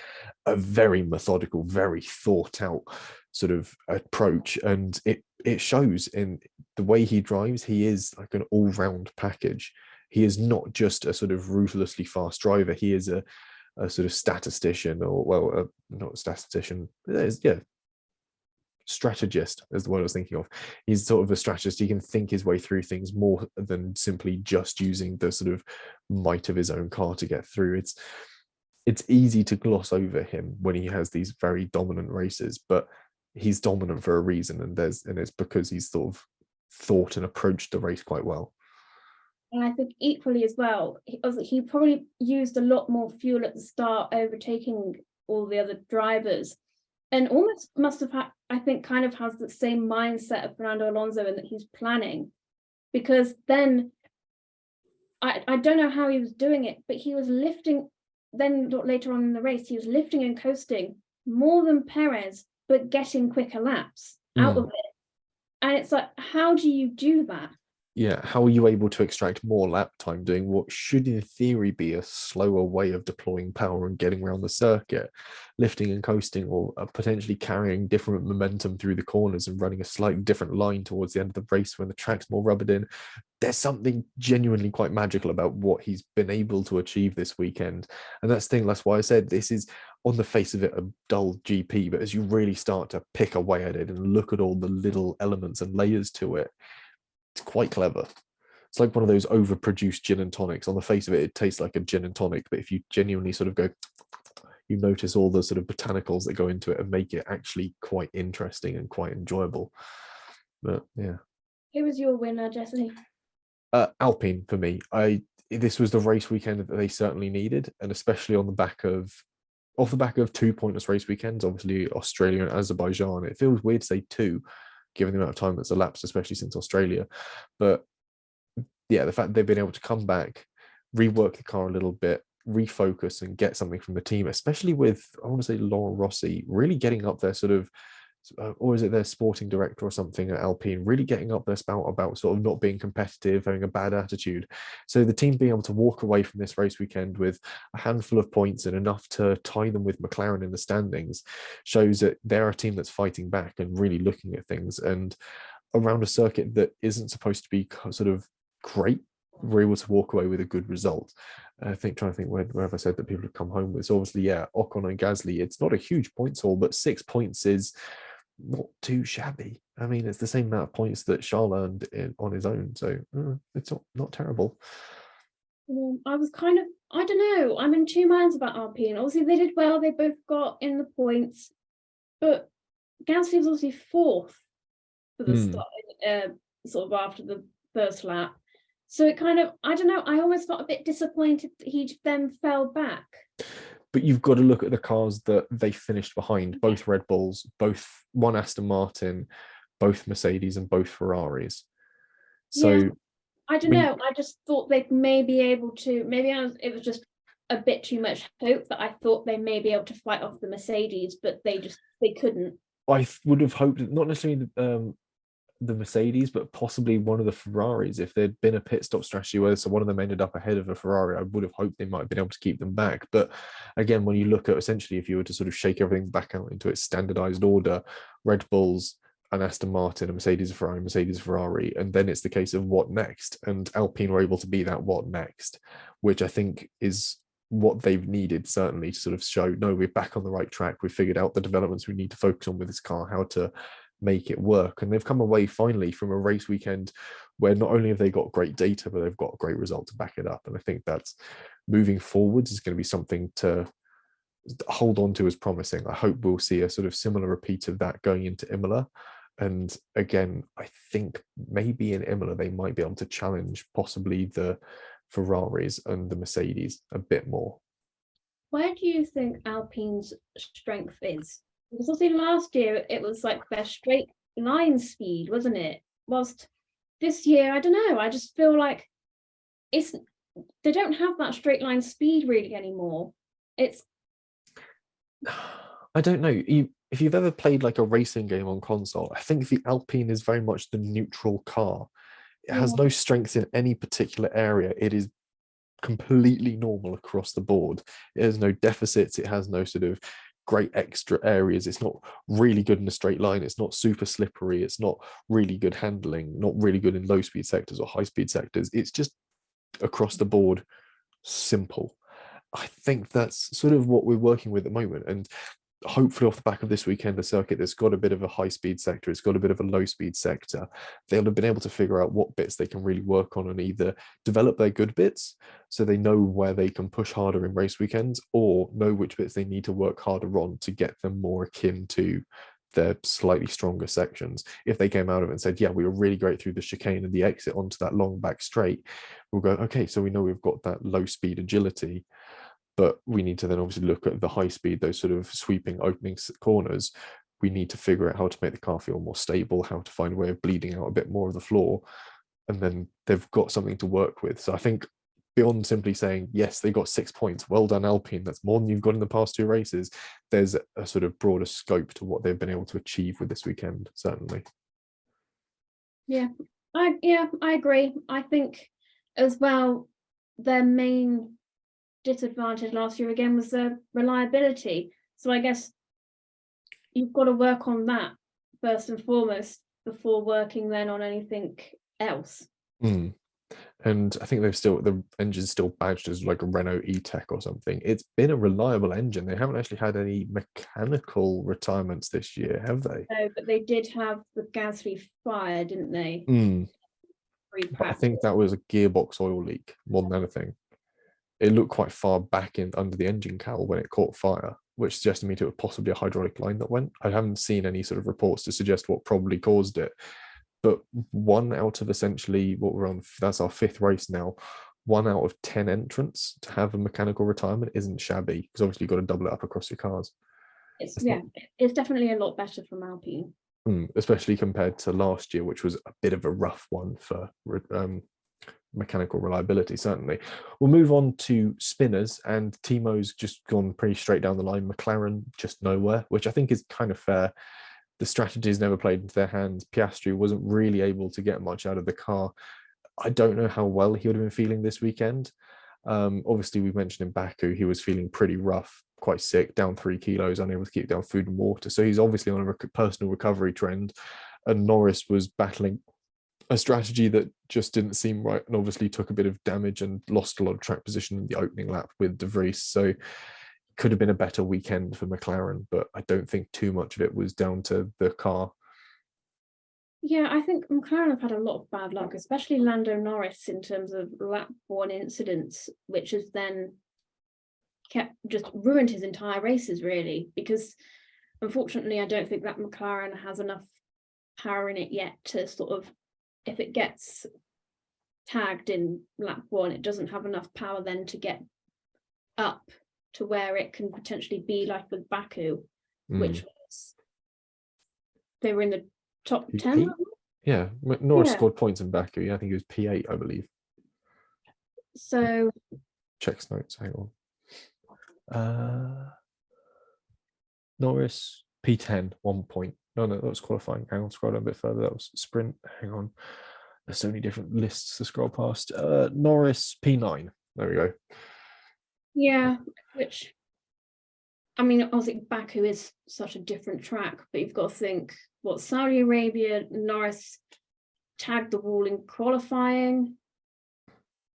a very methodical, very thought out sort of approach. And it shows in the way he drives. He is like an all-round package. He is not just a sort of ruthlessly fast driver. He is a sort of statistician, or not a statistician. Strategist is the word I was thinking of. He's sort of a strategist. He can think his way through things more than simply just using the sort of might of his own car to get through. It's easy to gloss over him when he has these very dominant races, but he's dominant for a reason, and it's because he's sort of thought and approached the race quite well. And I think equally as well, he probably used a lot more fuel at the start, overtaking all the other drivers, and almost must have had, I think, kind of has the same mindset of Fernando Alonso in that he's planning, because then I don't know how he was doing it, but he was lifting, then later on in the race, he was lifting and coasting more than Perez, but getting quicker laps out of it. And it's like, how do you do that? Yeah, how are you able to extract more lap time doing what should in theory be a slower way of deploying power and getting around the circuit, lifting and coasting, or potentially carrying different momentum through the corners and running a slightly different line towards the end of the race when the track's more rubbered in? There's something genuinely quite magical about what he's been able to achieve this weekend. And that's why I said this is, on the face of it, a dull GP, but as you really start to pick away at it and look at all the little elements and layers to it, it's quite clever. It's like one of those overproduced gin and tonics. On the face of it, it tastes like a gin and tonic, but if you genuinely sort of go, you notice all the sort of botanicals that go into it and make it actually quite interesting and quite enjoyable. But yeah. Who was your winner, Jesse? Alpine for me. This was the race weekend that they certainly needed, and especially off the back of 2 pointless race weekends, obviously Australia and Azerbaijan. It feels weird to say 2, given the amount of time that's elapsed, especially since Australia. But yeah, the fact they've been able to come back, rework the car a little bit, refocus and get something from the team, especially with, I want to say, Laurent Rossi really getting up there sort of or is it their sporting director or something at Alpine, really getting up their spout about sort of not being competitive, having a bad attitude. So the team being able to walk away from this race weekend with a handful of points and enough to tie them with McLaren in the standings shows that they're a team that's fighting back and really looking at things. And around a circuit that isn't supposed to be sort of great, we're able to walk away with a good result. Trying to think where have I said that people have come home with. So obviously, yeah, Ocon and Gasly, it's not a huge points haul, but 6 points is not too shabby. I mean, it's the same amount of points that Charles earned on his own, so it's not terrible. I was kind of, I don't know, I'm in two minds about Alpine. Obviously, they did well, they both got in the points, but Gasly was obviously fourth for the start, sort of after the first lap. So it kind of, I don't know, I almost felt a bit disappointed that he then fell back. But you've got to look at the cars that they finished behind, both Red Bulls, one Aston Martin, both Mercedes and both Ferraris. So yeah, I don't know. I just thought they may be able to, it was just a bit too much hope that I thought they may be able to fight off the Mercedes, but they couldn't. I would have hoped, not necessarily the Mercedes, but possibly one of the Ferraris. If there'd been a pit stop strategy where so one of them ended up ahead of a Ferrari, I would have hoped they might have been able to keep them back. But again, when you look at essentially, if you were to sort of shake everything back out into its standardized order, Red Bulls, an Aston Martin, a Mercedes, a Ferrari, Mercedes, Ferrari, and then it's the case of what next. And Alpine were able to be that what next, which I think is what they've needed, certainly, to sort of show, no, we're back on the right track. We've figured out the developments we need to focus on with this car, how to make it work. And they've come away finally from a race weekend where not only have they got great data, but they've got a great result to back it up. And I think that's moving forwards is going to be something to hold on to as promising. I hope we'll see a sort of similar repeat of that going into Imola. And again, I think maybe in Imola, they might be able to challenge possibly the Ferraris and the Mercedes a bit more. Where do you think Alpine's strength is? Because obviously last year it was like their straight line speed, wasn't it? Whilst this year, I don't know, I just feel like they don't have that straight line speed really anymore. I don't know. If you've ever played like a racing game on console, I think the Alpine is very much the neutral car. It has no strengths in any particular area. It is completely normal across the board. It has no deficits. It has no sort of great extra areas. It's not really good in a straight line. It's not super slippery. It's not really good handling, not really good in low speed sectors or high speed sectors. It's just across the board simple. I think that's sort of what we're working with at the moment. And hopefully off the back of this weekend, the circuit that's got a bit of a high speed sector, it's got a bit of a low speed sector, they'll have been able to figure out what bits they can really work on and either develop their good bits so they know where they can push harder in race weekends, or know which bits they need to work harder on to get them more akin to their slightly stronger sections. If they came out of it and said, yeah, we were really great through the chicane and the exit onto that long back straight, we'll go, okay, so we know we've got that low speed agility, but we need to then obviously look at the high speed, those sort of sweeping opening corners. We need to figure out how to make the car feel more stable, how to find a way of bleeding out a bit more of the floor. And then they've got something to work with. So I think beyond simply saying, yes, they got 6 points, well done, Alpine, that's more than you've got in the past two races, there's a sort of broader scope to what they've been able to achieve with this weekend, certainly. Yeah, I agree. I think as well, their main disadvantage last year again was the reliability. So I guess you've got to work on that first and foremost before working then on anything else. And I think the engine's still badged as like a Renault E-Tech or something. It's been a reliable engine. They haven't actually had any mechanical retirements this year, have they? No, but they did have the Gasly fire, didn't they? But I think that was a gearbox oil leak more than anything. It looked quite far back under the engine cowl when it caught fire, which suggested to me it was possibly a hydraulic line that went. I haven't seen any sort of reports to suggest what probably caused it. But one out of essentially what we're on, that's our fifth race now, 1 out of 10 entrants to have a mechanical retirement isn't shabby, because obviously you've got to double it up across your cars. It's definitely a lot better from Alpine. Especially compared to last year, which was a bit of a rough one for mechanical reliability, certainly. We'll move on to spinners, and Timo's just gone pretty straight down the line. McLaren just nowhere, which I think is kind of fair. the strategies never played into their hands. Piastri wasn't really able to get much out of the car. I don't know how well he would have been feeling this weekend. Obviously, we mentioned in Baku, he was feeling pretty rough, quite sick, down 3 kilos, unable to keep down food and water. So he's obviously on a personal recovery trend. And Norris was battling a strategy that just didn't seem right, and obviously took a bit of damage and lost a lot of track position in the opening lap with De Vries. So could have been a better weekend for McLaren, but I don't think too much of it was down to the car. Yeah, I think McLaren have had a lot of bad luck, especially Lando Norris in terms of lap 1 incidents, which has then just ruined his entire races, really, because unfortunately I don't think that McLaren has enough power in it yet to sort of, if it gets tagged in lap 1, it doesn't have enough power then to get up to where it can potentially be like with Baku, which was, they were in the top 10. Yeah, Norris scored points in Baku. Yeah, I think he was P8, I believe. So checks notes, hang on. Norris P10, 1 point. No, that was qualifying. Hang on, scroll down a bit further. That was sprint. Hang on. There's so many different lists to scroll past. Norris P9. There we go. Yeah, which, I mean, obviously Baku is such a different track, but you've got to think, what, Saudi Arabia, Norris tagged the wall in qualifying,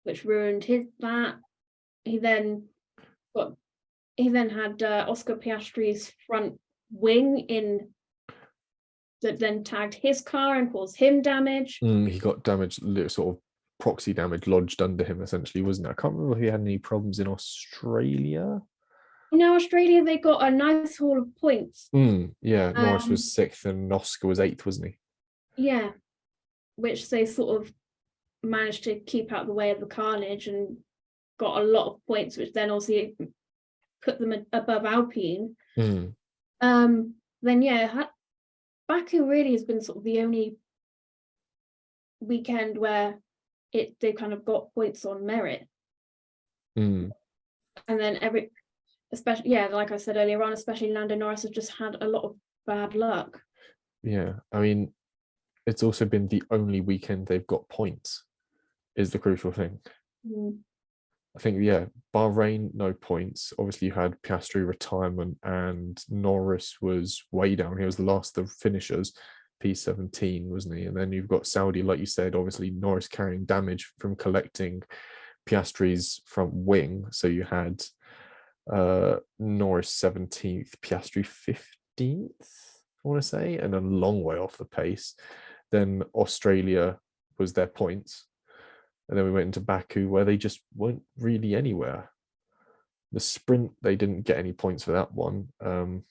which ruined that. He then had Oscar Piastri's front wing in that then tagged his car and caused him damage. He got damaged, sort of proxy damage lodged under him, essentially, wasn't it? I can't remember if he had any problems in Australia. No, Australia, they got a nice haul of points. Yeah, Norris was 6th and Oscar was 8th, wasn't he? Yeah, which they sort of managed to keep out the way of the carnage and got a lot of points, which then also put them above Alpine. Then yeah, Baku really has been sort of the only weekend where they kind of got points on merit. And then especially, yeah, like I said earlier on, especially Lando Norris has just had a lot of bad luck. Yeah, I mean, it's also been the only weekend they've got points, is the crucial thing. I think, yeah, Bahrain, no points. Obviously, you had Piastri retirement and Norris was way down. He was the last of finishers, P17, wasn't he? And then you've got Saudi, like you said, obviously Norris carrying damage from collecting Piastri's front wing. So you had Norris 17th, Piastri 15th, I want to say, and a long way off the pace. Then Australia was their points. And then we went into Baku, where they just weren't really anywhere. The sprint, they didn't get any points for that one. And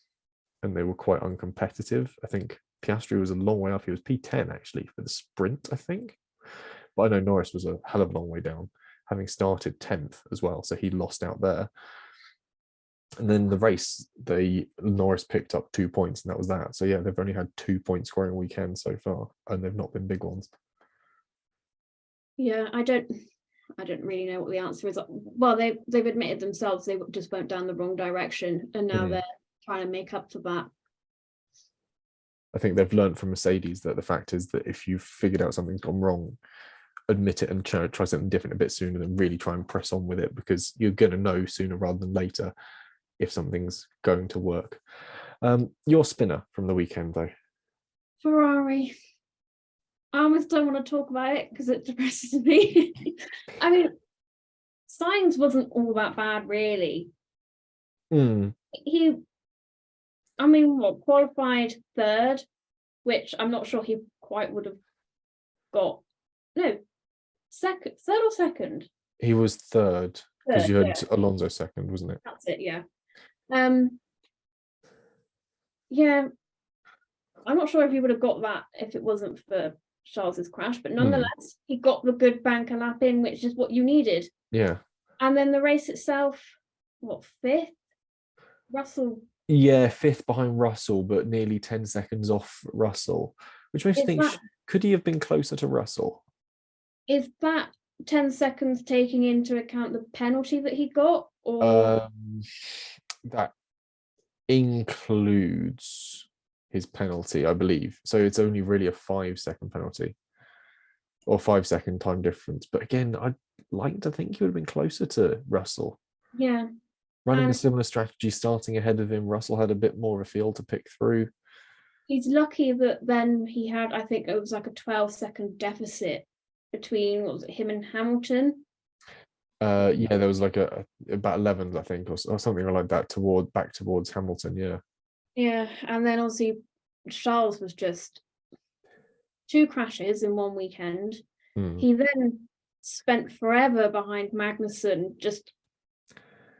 they were quite uncompetitive. I think Piastri was a long way off. He was P10, actually, for the sprint, I think. But I know Norris was a hell of a long way down, having started 10th as well. So he lost out there. And then the race, Norris picked up 2 points, and that was that. So yeah, they've only had 2 point scoring weekends so far, and they've not been big ones. Yeah, I don't really know what the answer is. Well, they've admitted themselves they just went down the wrong direction, and now they're trying to make up for that. I think they've learned from Mercedes that the fact is that if you've figured out something's gone wrong, admit it and try something different a bit sooner, than really try and press on with it, because you're going to know sooner rather than later if something's going to work. Your spinner from the weekend, though? Ferrari. I almost don't want to talk about it because it depresses me. I mean, Sainz wasn't all that bad, really. He qualified 3rd, which I'm not sure he quite would have got. No, 3rd or 2nd? He was 3rd, because you had Alonso 2nd, wasn't it? That's it, yeah. Yeah, I'm not sure if he would have got that if it wasn't for Charles's crash, but nonetheless, he got the good banker lap in, which is what you needed. Yeah. And then the race itself, 5th? Russell. Yeah, 5th behind Russell, but nearly 10 seconds off Russell, which makes you think, could he have been closer to Russell? Is that 10 seconds taking into account the penalty that he got? Or That includes his penalty, I believe. So it's only really a 5-second penalty or 5-second time difference. But again, I'd like to think he would have been closer to Russell. Yeah. Running a And similar strategy, starting ahead of him, Russell had a bit more of a field to pick through. he's lucky that then he had, I think it was like a 12-second deficit between, what was it, him and Hamilton? Yeah, there was like about 11, I think, or something like that back towards Hamilton. Yeah. Yeah, and then obviously Charles was just 2 crashes in one weekend. He then spent forever behind Magnussen, just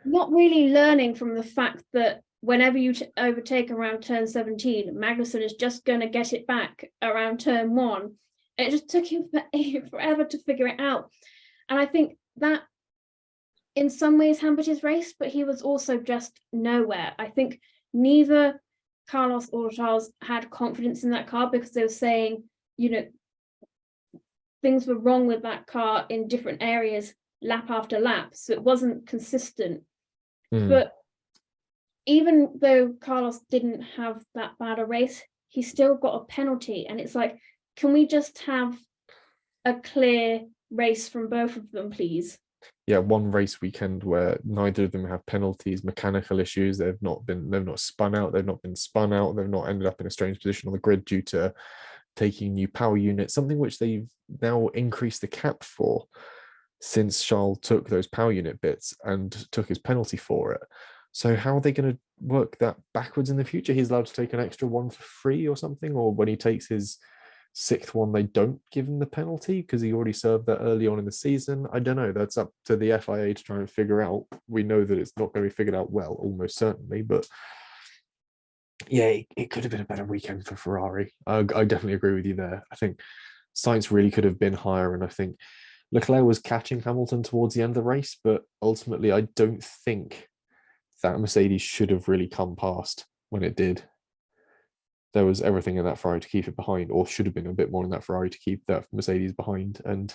not really learning from the fact that whenever you overtake around turn 17, Magnussen is just going to get it back around turn 1. And it just took him forever to figure it out. And I think that in some ways hampered his race, but he was also just nowhere. I think neither Carlos or Charles had confidence in that car because they were saying, you know, things were wrong with that car in different areas lap after lap. So it wasn't consistent. But even though Carlos didn't have that bad a race, he still got a penalty. And it's like, can we just have a clear race from both of them, please? Yeah, one race weekend where neither of them have penalties, mechanical issues. They've not spun out, they've not been spun out, they've not ended up in a strange position on the grid due to taking new power units, something which they've now increased the cap for since Charles took those power unit bits and took his penalty for it. So how are they going to work that backwards in the future? He's allowed to take an extra one for free or something, or when he takes his 6th one, they don't give him the penalty because he already served that early on in the season. I don't know. That's up to the FIA to try and figure out. We know that it's not going to be figured out well, almost certainly, but yeah, it could have been a better weekend for Ferrari. I definitely agree with you there. I think Sainz really could have been higher, and I think Leclerc was catching Hamilton towards the end of the race, but ultimately, I don't think that Mercedes should have really come past when it did. There was everything in that Ferrari to keep it behind, or should have been a bit more in that Ferrari to keep that Mercedes behind. And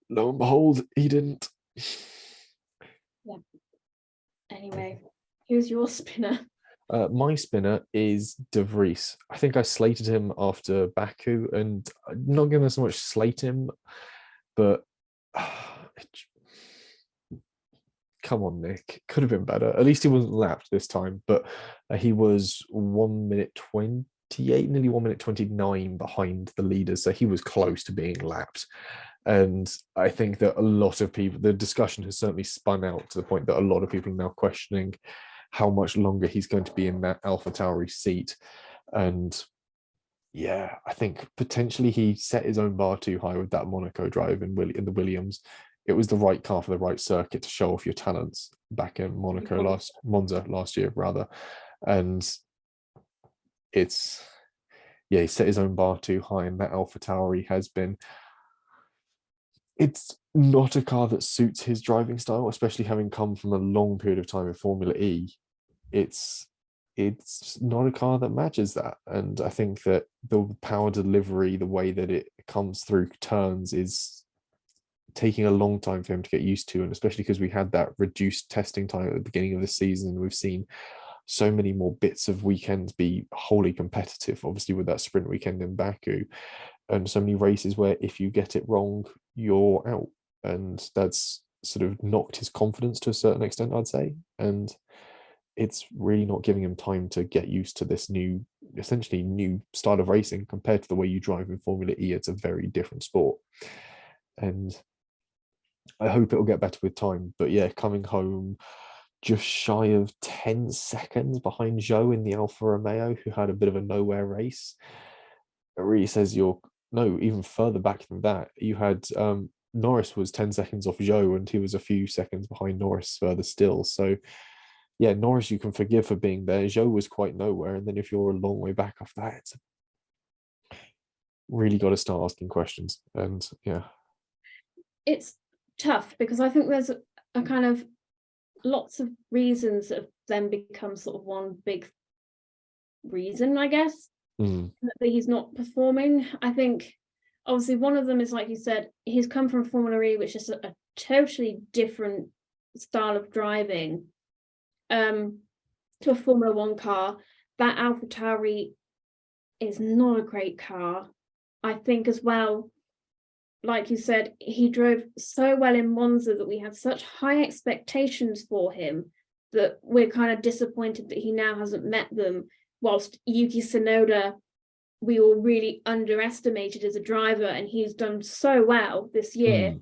lo and behold, he didn't. Yeah. Anyway, who's your spinner? My spinner is De Vries. I think I slated him after Baku, and I'm not going to so much slate him, but come on, Nick. Could have been better. At least he wasn't lapped this time, but he was 1 minute 28, nearly 1 minute 29 behind the leaders. So he was close to being lapped. And I think that a lot of people, the discussion has certainly spun out to the point that a lot of people are now questioning how much longer he's going to be in that AlphaTauri seat. And yeah, I think potentially he set his own bar too high with that Monaco drive in the Williams. It was the right car for the right circuit to show off your talents back in Monza last year rather. And he set his own bar too high, and that AlphaTauri has been, it's not a car that suits his driving style, especially having come from a long period of time in Formula E. It's not a car that matches that. And I think that the power delivery, the way that it comes through turns, is taking a long time for him to get used to. And especially because we had that reduced testing time at the beginning of the season, we've seen so many more bits of weekends be wholly competitive, obviously with that sprint weekend in Baku, and so many races where if you get it wrong, you're out. And that's sort of knocked his confidence to a certain extent, I'd say. And it's really not giving him time to get used to this essentially new style of racing compared to the way you drive in Formula E. It's a very different sport. And I hope it'll get better with time. But yeah, coming home just shy of 10 seconds behind Zhou in the Alfa Romeo, who had a bit of a nowhere race. It really says even further back than that. You had Norris was 10 seconds off Zhou, and he was a few seconds behind Norris further still. So yeah, Norris you can forgive for being there. Zhou was quite nowhere. And then if you're a long way back off that, it's really got to start asking questions. And yeah. It's tough because I think there's a kind of lots of reasons that have then become sort of one big reason, I guess, that he's not performing. I think obviously one of them is, like you said, he's come from Formula E, which is a totally different style of driving, to a Formula One car. That AlphaTauri is not a great car. I think as well, like you said, he drove so well in Monza that we had such high expectations for him that we're kind of disappointed that he now hasn't met them, whilst Yuki Tsunoda, we all really underestimated as a driver, and he's done so well this year.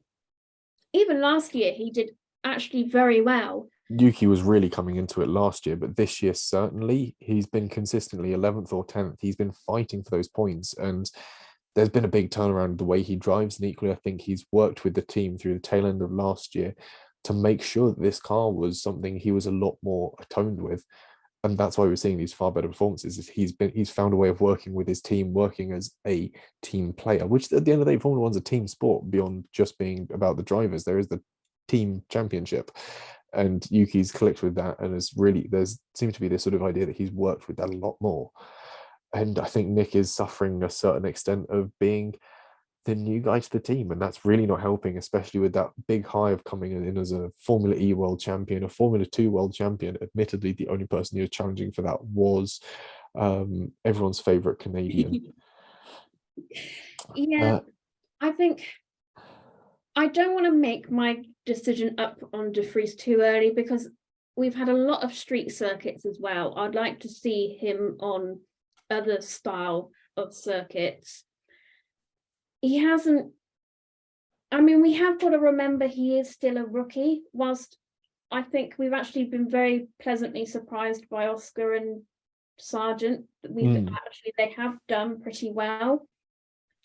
Even last year, he did actually very well. Yuki was really coming into it last year, but this year, certainly, he's been consistently 11th or 10th. He's been fighting for those points, and there's been a big turnaround the way he drives. And equally, I think he's worked with the team through the tail end of last year to make sure that this car was something he was a lot more atoned with. And that's why we're seeing these far better performances. Is he's found a way of working with his team, working as a team player, which at the end of the day, Formula One's a team sport beyond just being about the drivers. There is the team championship, and Yuki's clicked with that, and there's seems to be this sort of idea that he's worked with that a lot more. And I think Nick is suffering a certain extent of being the new guy to the team, and that's really not helping, especially with that big high of coming in as a Formula E world champion, a Formula 2 world champion. Admittedly, the only person he was challenging for that was everyone's favorite Canadian. I think I don't want to make my decision up on De Vries too early, because we've had a lot of street circuits as well. I'd like to see him on other style of circuits. He hasn't, I mean, we have got to remember he is still a rookie, whilst I think we've actually been very pleasantly surprised by Oscar and Sargent. They have done pretty well.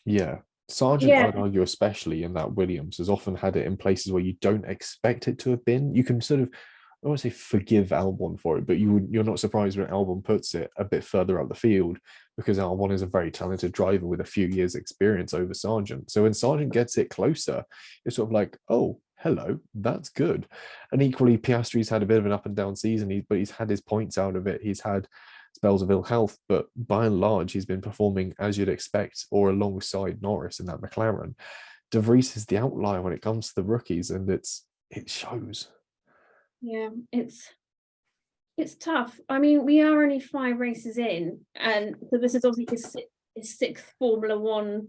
Yeah. Sargent, I'd argue, especially in that Williams, has often had it in places where you don't expect it to have been. You can sort of, I won't say forgive Albon for it, but you're not surprised when Albon puts it a bit further up the field, because Albon is a very talented driver with a few years' experience over Sargent. So when Sargent gets it closer, it's sort of like, oh, hello, that's good. And equally, Piastri's had a bit of an up and down season, but he's had his points out of it. He's had spells of ill health, but by and large, he's been performing as you'd expect, or alongside Norris in that McLaren. De Vries is the outlier when it comes to the rookies, and it shows. Yeah, it's tough. I mean, we are only 5 races in, and so this is obviously his 6th Formula One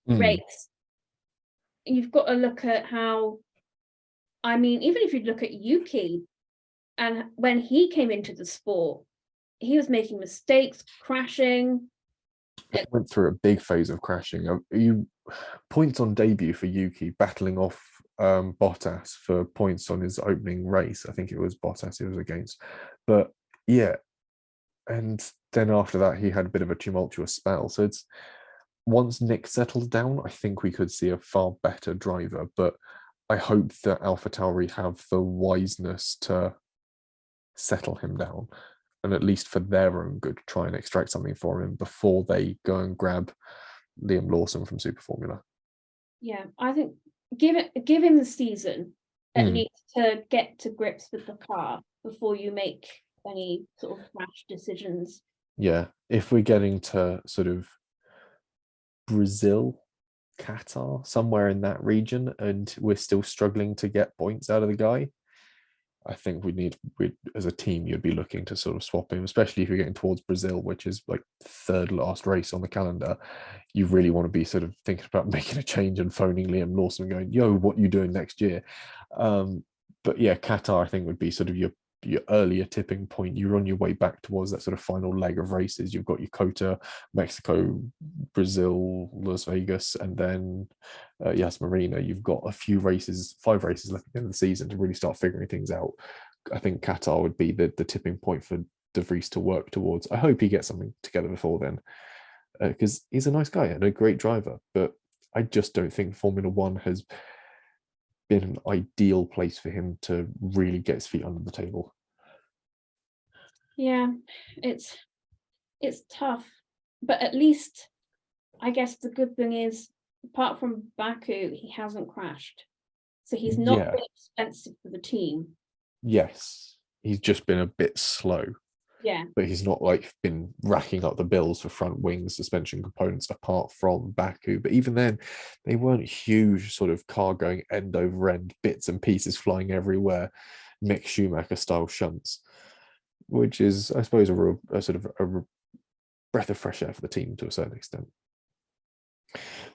race. You've got to look at how, I mean, even if you look at Yuki, and when he came into the sport, he was making mistakes, crashing. It went through a big phase of crashing. Points on debut for Yuki, battling off Bottas for points on his opening race. I think it was Bottas he was against. But yeah, and then after that, he had a bit of a tumultuous spell. So it's, once Nick settles down, I think we could see a far better driver. But I hope that AlphaTauri have the wiseness to settle him down, and at least for their own good, try and extract something from him before they go and grab Liam Lawson from Super Formula. Yeah, I think give him the season at least to get to grips with the car before you make any sort of rash decisions. Yeah, if we're getting to sort of Brazil, Qatar, somewhere in that region, and we're still struggling to get points out of the guy, I think we as a team, you'd be looking to sort of swap him, especially if you're getting towards Brazil, which is like 3rd last race on the calendar. You really want to be sort of thinking about making a change and phoning Liam Lawson and going, yo, what are you doing next year? But yeah, Qatar, I think, would be sort of your earlier tipping point. You're on your way back towards that sort of final leg of races. You've got your COTA, Mexico, Brazil, Las Vegas, and then Yas Marina. You've got a few races, 5 races left at the end of the season to really start figuring things out. I think Qatar would be the tipping point for De Vries to work towards. I hope he gets something together before then, because he's a nice guy and a great driver, but I just don't think Formula One has been an ideal place for him to really get his feet under the table. Yeah, it's tough, but at least I guess the good thing is, apart from Baku, he hasn't crashed, so he's not been expensive for the team. Yes, he's just been a bit slow. Yeah, but he's not like been racking up the bills for front wings, suspension components, apart from Baku. But even then, they weren't huge sort of car going end over end, bits and pieces flying everywhere, Mick Schumacher style shunts, which is, I suppose, a breath of fresh air for the team to a certain extent.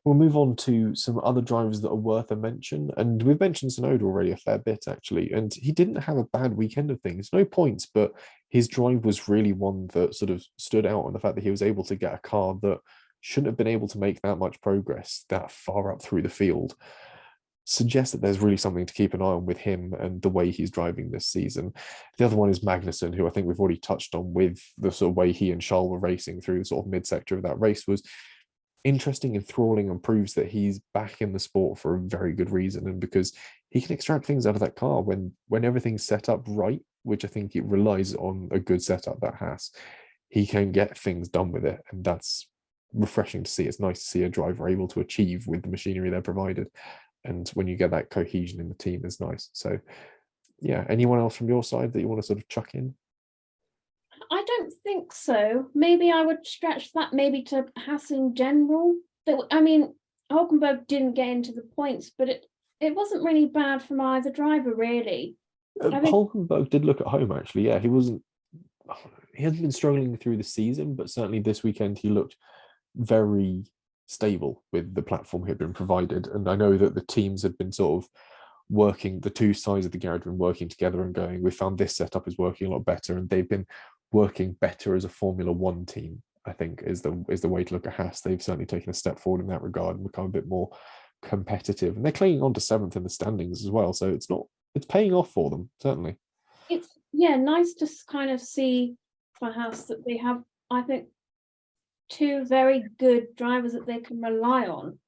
We'll move on to some other drivers that are worth a mention. And we've mentioned Tsunoda already a fair bit, actually. And he didn't have a bad weekend of things. No points, but his drive was really one that sort of stood out on the fact that he was able to get a car that shouldn't have been able to make that much progress that far up through the field. Suggests that there's really something to keep an eye on with him and the way he's driving this season. The other one is Magnussen, who I think we've already touched on with the sort of way he and Charles were racing through the sort of mid-sector of that race was interesting, enthralling, and proves that he's back in the sport for a very good reason, and because he can extract things out of that car when everything's set up right, which I think it relies on a good setup that has. He can get things done with it, and that's refreshing to see. It's nice to see a driver able to achieve with the machinery they're provided, and when you get that cohesion in the team is nice. So yeah, anyone else from your side that you want to sort of chuck in? I don't think so. Maybe I would stretch that maybe to Haas in general. I mean, Hulkenberg didn't get into the points, but it wasn't really bad from either driver, really. Hulkenberg did look at home, actually. Yeah, he hasn't been struggling through the season, but certainly this weekend he looked very stable with the platform he had been provided. And I know that the teams had been sort of working, the two sides of the garage been working together and going, we found this setup is working a lot better, and they've been working better as a Formula One team, I think is the way to look at Haas. They've certainly taken a step forward in that regard and become a bit more competitive, and they're clinging on to 7th in the standings as well, so it's paying off for them, certainly. It's nice to kind of see for Haas that they have, I think, two very good drivers that they can rely on.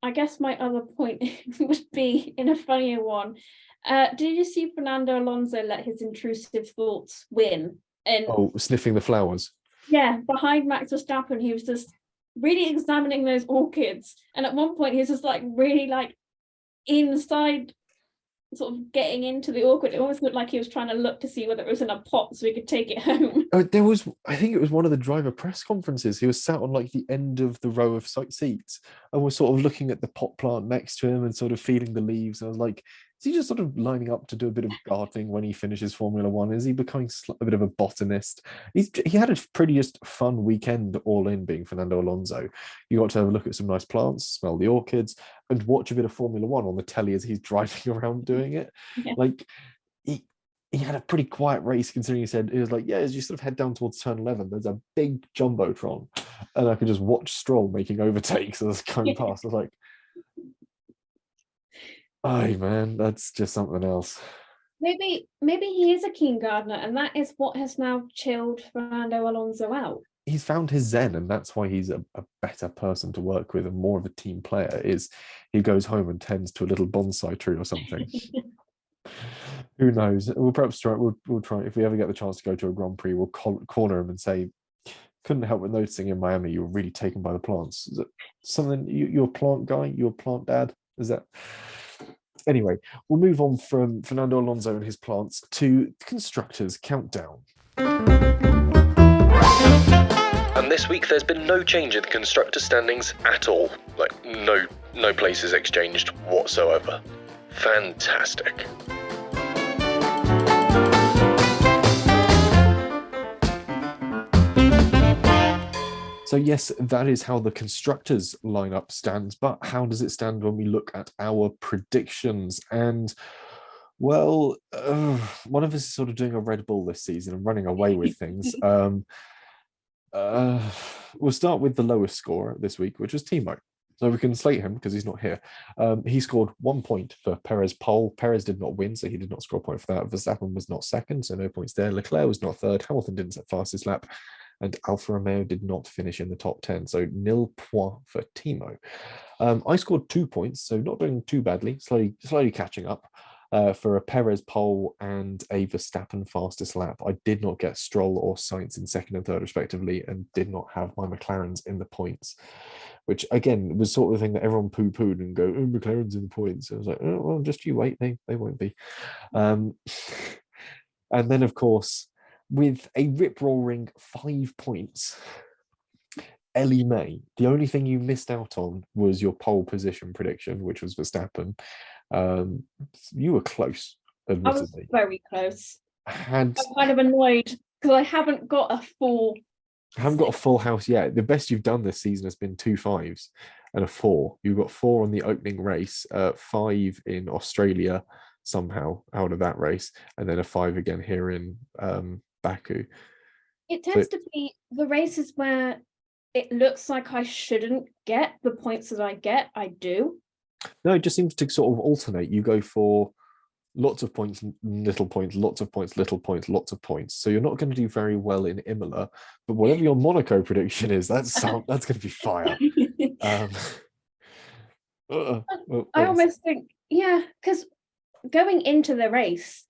I guess my other point would be in a funnier one. Did you see Fernando Alonso let his intrusive thoughts win? And sniffing the flowers. Yeah, behind Max Verstappen, he was just really examining those orchids. And at one point, he was just like really like inside, sort of getting into the orchid. It almost looked like he was trying to look to see whether it was in a pot so he could take it home. I think it was one of the driver press conferences. He was sat on like the end of the row of seats and was sort of looking at the pot plant next to him and sort of feeling the leaves. I was like, is he just sort of lining up to do a bit of gardening when he finishes Formula One? Is he becoming a bit of a botanist? He had a pretty just fun weekend all in, being Fernando Alonso. You got to have a look at some nice plants, smell the orchids, and watch a bit of Formula One on the telly as he's driving around doing it. Yeah. Like he had a pretty quiet race, considering he was like, yeah, as you sort of head down towards turn 11, there's a big jumbotron, and I could just watch Stroll making overtakes as going past. I was like, oh man, that's just something else. Maybe he is a keen gardener, and that is what has now chilled Fernando Alonso out. He's found his zen, and that's why he's a better person to work with and more of a team player. Is he goes home and tends to a little bonsai tree or something. Who knows? We'll perhaps try. We'll try, if we ever get the chance to go to a Grand Prix, we'll corner him and say, couldn't help but noticing in Miami you were really taken by the plants. Is it something, you're a plant guy? You're a plant dad? Is that... Anyway, we'll move on from Fernando Alonso and his plants to Constructors Countdown. And this week there's been no change in the constructor standings at all. Like, no places exchanged whatsoever. Fantastic. So yes, that is how the constructors lineup stands, but how does it stand when we look at our predictions? And well, one of us is sort of doing a Red Bull this season and running away with things. We'll start with the lowest scorer this week, which was Timo. So we can slate him because he's not here. He scored 1 point for Perez pole. Perez did not win, so he did not score a point for that. Verstappen was not second, so no points there. Leclerc was not third. Hamilton didn't set fastest lap. And Alfa Romeo did not finish in the top 10. So 0 points for Timo. I scored 2 points, so not doing too badly, slowly catching up. For a Perez pole and a Verstappen fastest lap. I did not get Stroll or Sainz in second and third respectively, and did not have my McLarens in the points, which again was sort of the thing that everyone poo-pooed and go, oh, McLaren's in the points. I was like, oh, well, just you wait, they won't be. And then of course, with a rip-roaring 5 points, Ellie-May, the only thing you missed out on was your pole position prediction, which was Verstappen. You were close, admittedly. I was very close. I'm kind of annoyed because I haven't got a full. I haven't got a full house yet. The best you've done this season has been 2 5s and a 4. You've got 4 on the opening race, 5 in Australia somehow out of that race, and then a 5 again here in Baku. It tends to be the races where it looks like I shouldn't get the points that I get. I do. No, it just seems to sort of alternate. You go for lots of points, little points, lots of points, little points, lots of points. So you're not going to do very well in Imola, but whatever your Monaco prediction is, that's going to be fire. I almost think, yeah, because going into the race,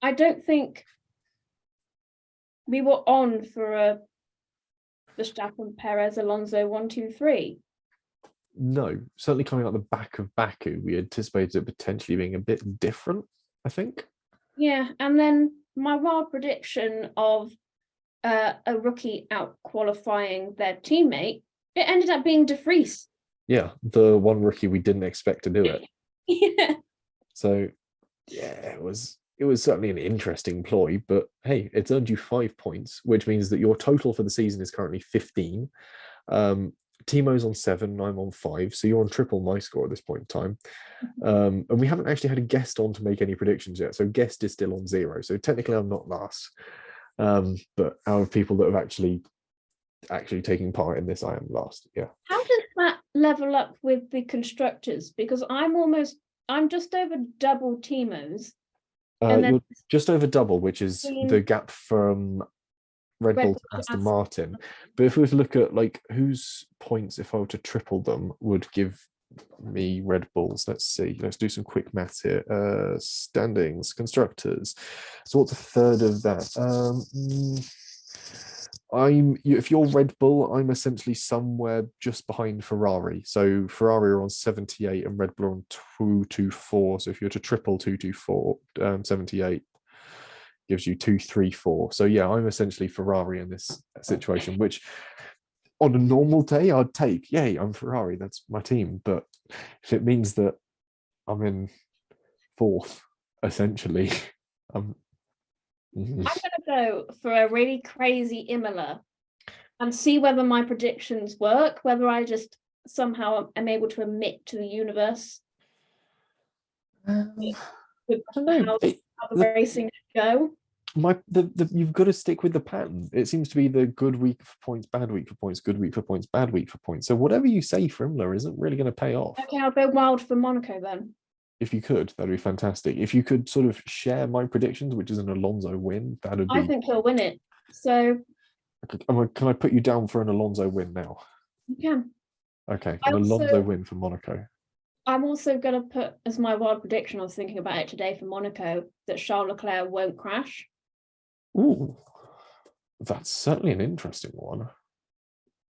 I don't think we were on for a Verstappen, Perez, Alonso 1, 2, 3. No, certainly coming out the back of Baku, we anticipated it potentially being a bit different, I think. Yeah, and then my wild prediction of a rookie out qualifying their teammate, it ended up being De Vries. Yeah, the one rookie we didn't expect to do it. Yeah. So, yeah, it was certainly an interesting ploy, but hey, it's earned you 5 points, which means that your total for the season is currently 15. Timo's on 7, I'm on 5, so you're on triple my score at this point in time. And we haven't actually had a guest on to make any predictions yet, so guest is still on 0. So technically, I'm not last. But out of people that have actually taking part in this, I am last. Yeah. How does that level up with the constructors? Because I'm just over double Timo's. And then you're just over double, which is the gap from Red Bull to Aston Martin. But if we were to look at like whose points, if I were to triple them, would give me Red Bulls. Let's see. Let's do some quick maths here. Standings, constructors. So what's a third of that? If you're Red Bull, I'm essentially somewhere just behind Ferrari. So Ferrari are on 78 and Red Bull are on 224. So if you're to triple 224, 78 gives you 234. So yeah, I'm essentially Ferrari in this situation, which on a normal day I'd take. Yay, I'm Ferrari. That's my team. But if it means that I'm in 4th, essentially, I'm going to go for a really crazy Imola and see whether my predictions work, whether I just somehow am able to admit to the universe how the racing should go. You've got to stick with the pattern. It seems to be the good week for points, bad week for points, good week for points, bad week for points. So whatever you say for Imola isn't really going to pay off. Okay, I'll go wild for Monaco then. If you could, that'd be fantastic. If you could sort of share my predictions, which is an Alonso win, that would be... I think he'll win it. So... Can I put you down for an Alonso win now? You can. Okay, Alonso win for Monaco. I'm also going to put as my wild prediction, I was thinking about it today for Monaco, that Charles Leclerc won't crash. Ooh, that's certainly an interesting one.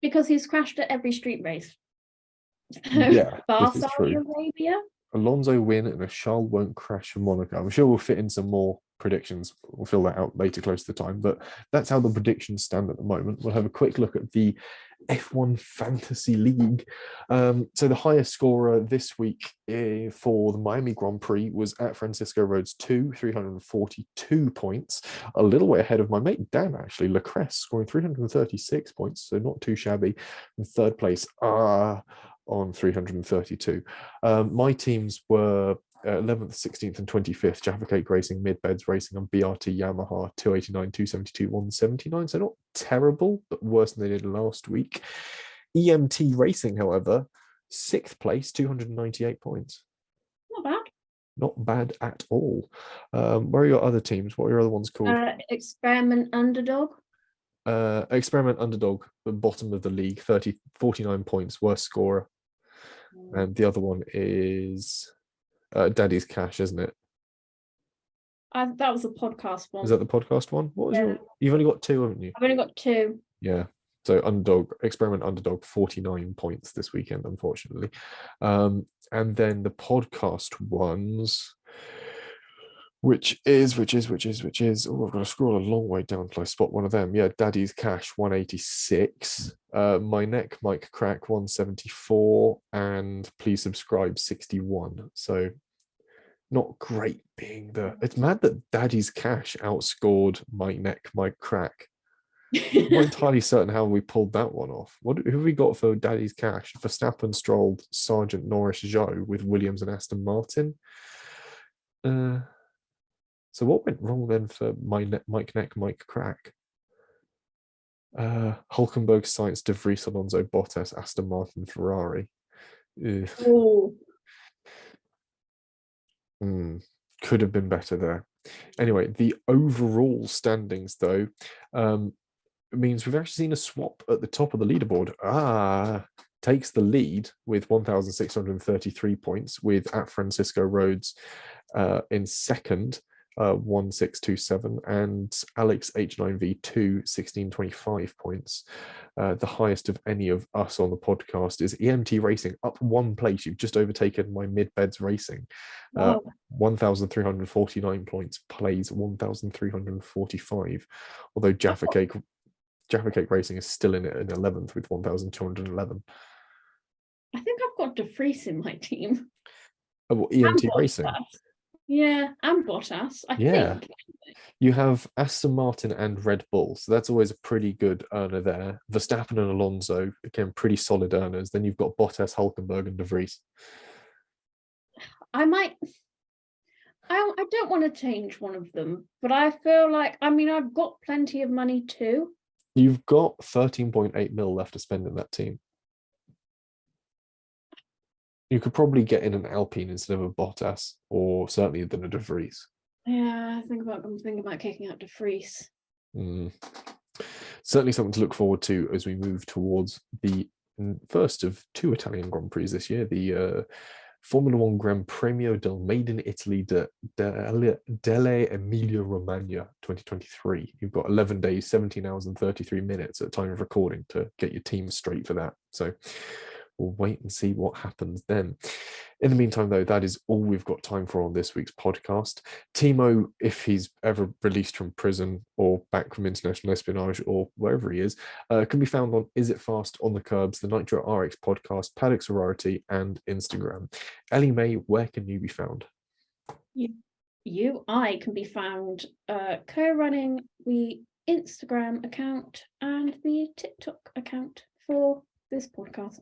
Because he's crashed at every street race. Yeah, Bar this is Saudi true. Arabia. Alonso win and a Charles won't crash for Monaco. I'm sure we'll fit in some more predictions. We'll fill that out later close to the time, but that's how the predictions stand at the moment. We'll have a quick look at the F1 Fantasy League. So the highest scorer this week for the Miami Grand Prix was at Francisco Rhodes 2, 342 points, a little way ahead of my mate Dan, actually. Leclerc scoring 336 points, so not too shabby. In third place, on 332. My teams were 11th, 16th, and 25th. Jaffa Cake Racing, Midbeds Racing, and BRT Yamaha 289, 272, 179. So not terrible, but worse than they did last week. EMT Racing, however, 6th place, 298 points. Not bad. Not bad at all. Where are your other teams? What are your other ones called? Experiment Underdog. Experiment Underdog, the bottom of the league, 49 points, worst scorer. And the other one is Daddy's Cash, isn't it? That was a podcast one. Is that the podcast one? What was You've only got 2, haven't you? I've only got 2. Yeah. So Experiment Underdog, 49 points this weekend, unfortunately. And then the podcast ones, which is, oh, I've got to scroll a long way down till I spot one of them. Yeah, Daddy's Cash, 186. My Neck, Mike Crack, 174. And Please Subscribe, 61. So not great being the. It's mad that Daddy's Cash outscored Mike Neck, Mike Crack. I'm not entirely certain how we pulled that one off. Who have we got for Daddy's Cash? Verstappen, Stroll, Sargent, Norris, Zhou with Williams and Aston Martin. So what went wrong then for Mike Neck, Mike Crack? Hulkenberg, Sainz, De Vries, Alonso, Bottas, Aston Martin, Ferrari. Oh. Could have been better there. Anyway, the overall standings, though, means we've actually seen a swap at the top of the leaderboard. Takes the lead with 1,633 points, with at Francisco Rhodes in second, 1627, and Alex H9V2 1625 points. The highest of any of us on the podcast is EMT Racing, up one place. You've just overtaken my mid-beds racing. Wow. 1,349 points, plays 1,345. Although Jaffa Cake Racing is still in it in 11th with 1,211. I think I've got De Vries in my team. Oh, well, EMT Racing. Yeah, and Bottas, I think. You have Aston Martin and Red Bull, so that's always a pretty good earner there. Verstappen and Alonso, again, pretty solid earners. Then you've got Bottas, Hulkenberg, and De Vries. I don't want to change one of them, but I feel like, I've got plenty of money too. You've got 13.8 mil left to spend in that team. You could probably get in an Alpine instead of a Bottas, or certainly than a De Vries. Yeah, I'm thinking about kicking out De Vries. Certainly something to look forward to as we move towards the first of two Italian Grand Prix this year, the Formula One Gran Premio del Made in Italy delle Emilia-Romagna 2023. You've got 11 days, 17 hours and 33 minutes at time of recording to get your team straight for that. So we'll wait and see what happens then. In the meantime, though, that is all we've got time for on this week's podcast. Timo, if he's ever released from prison or back from international espionage or wherever he is, can be found on Is It Fast, On the Curbs, the Nitro RX podcast, Paddock Sorority, and Instagram. Ellie-May, where can you be found? I can be found co-running the Instagram account and the TikTok account for this podcast.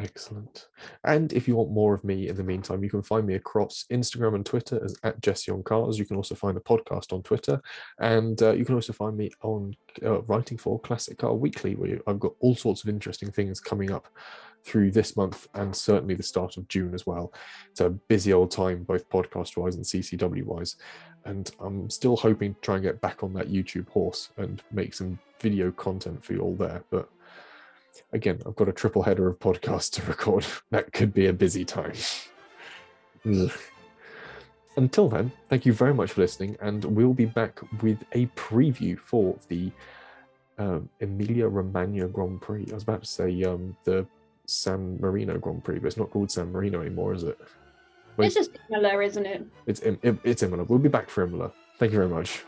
Excellent. And if you want more of me in the meantime, you can find me across Instagram and Twitter as @JesseOnCars. You can also find the podcast on Twitter, and you can also find me on writing for Classic Car Weekly, where I've got all sorts of interesting things coming up through this month and certainly the start of June as well. It's a busy old time, both podcast-wise and CCW-wise, and I'm still hoping to try and get back on that YouTube horse and make some video content for you all there, but again, I've got a triple header of podcasts to record. That could be a busy time. Until then, thank you very much for listening, and we'll be back with a preview for the Emilia-Romagna Grand Prix. I was about to say the San Marino Grand Prix, but it's not called San Marino anymore, is it? It's just Imola, isn't it? It's Imola. We'll be back for Imola. Thank you very much.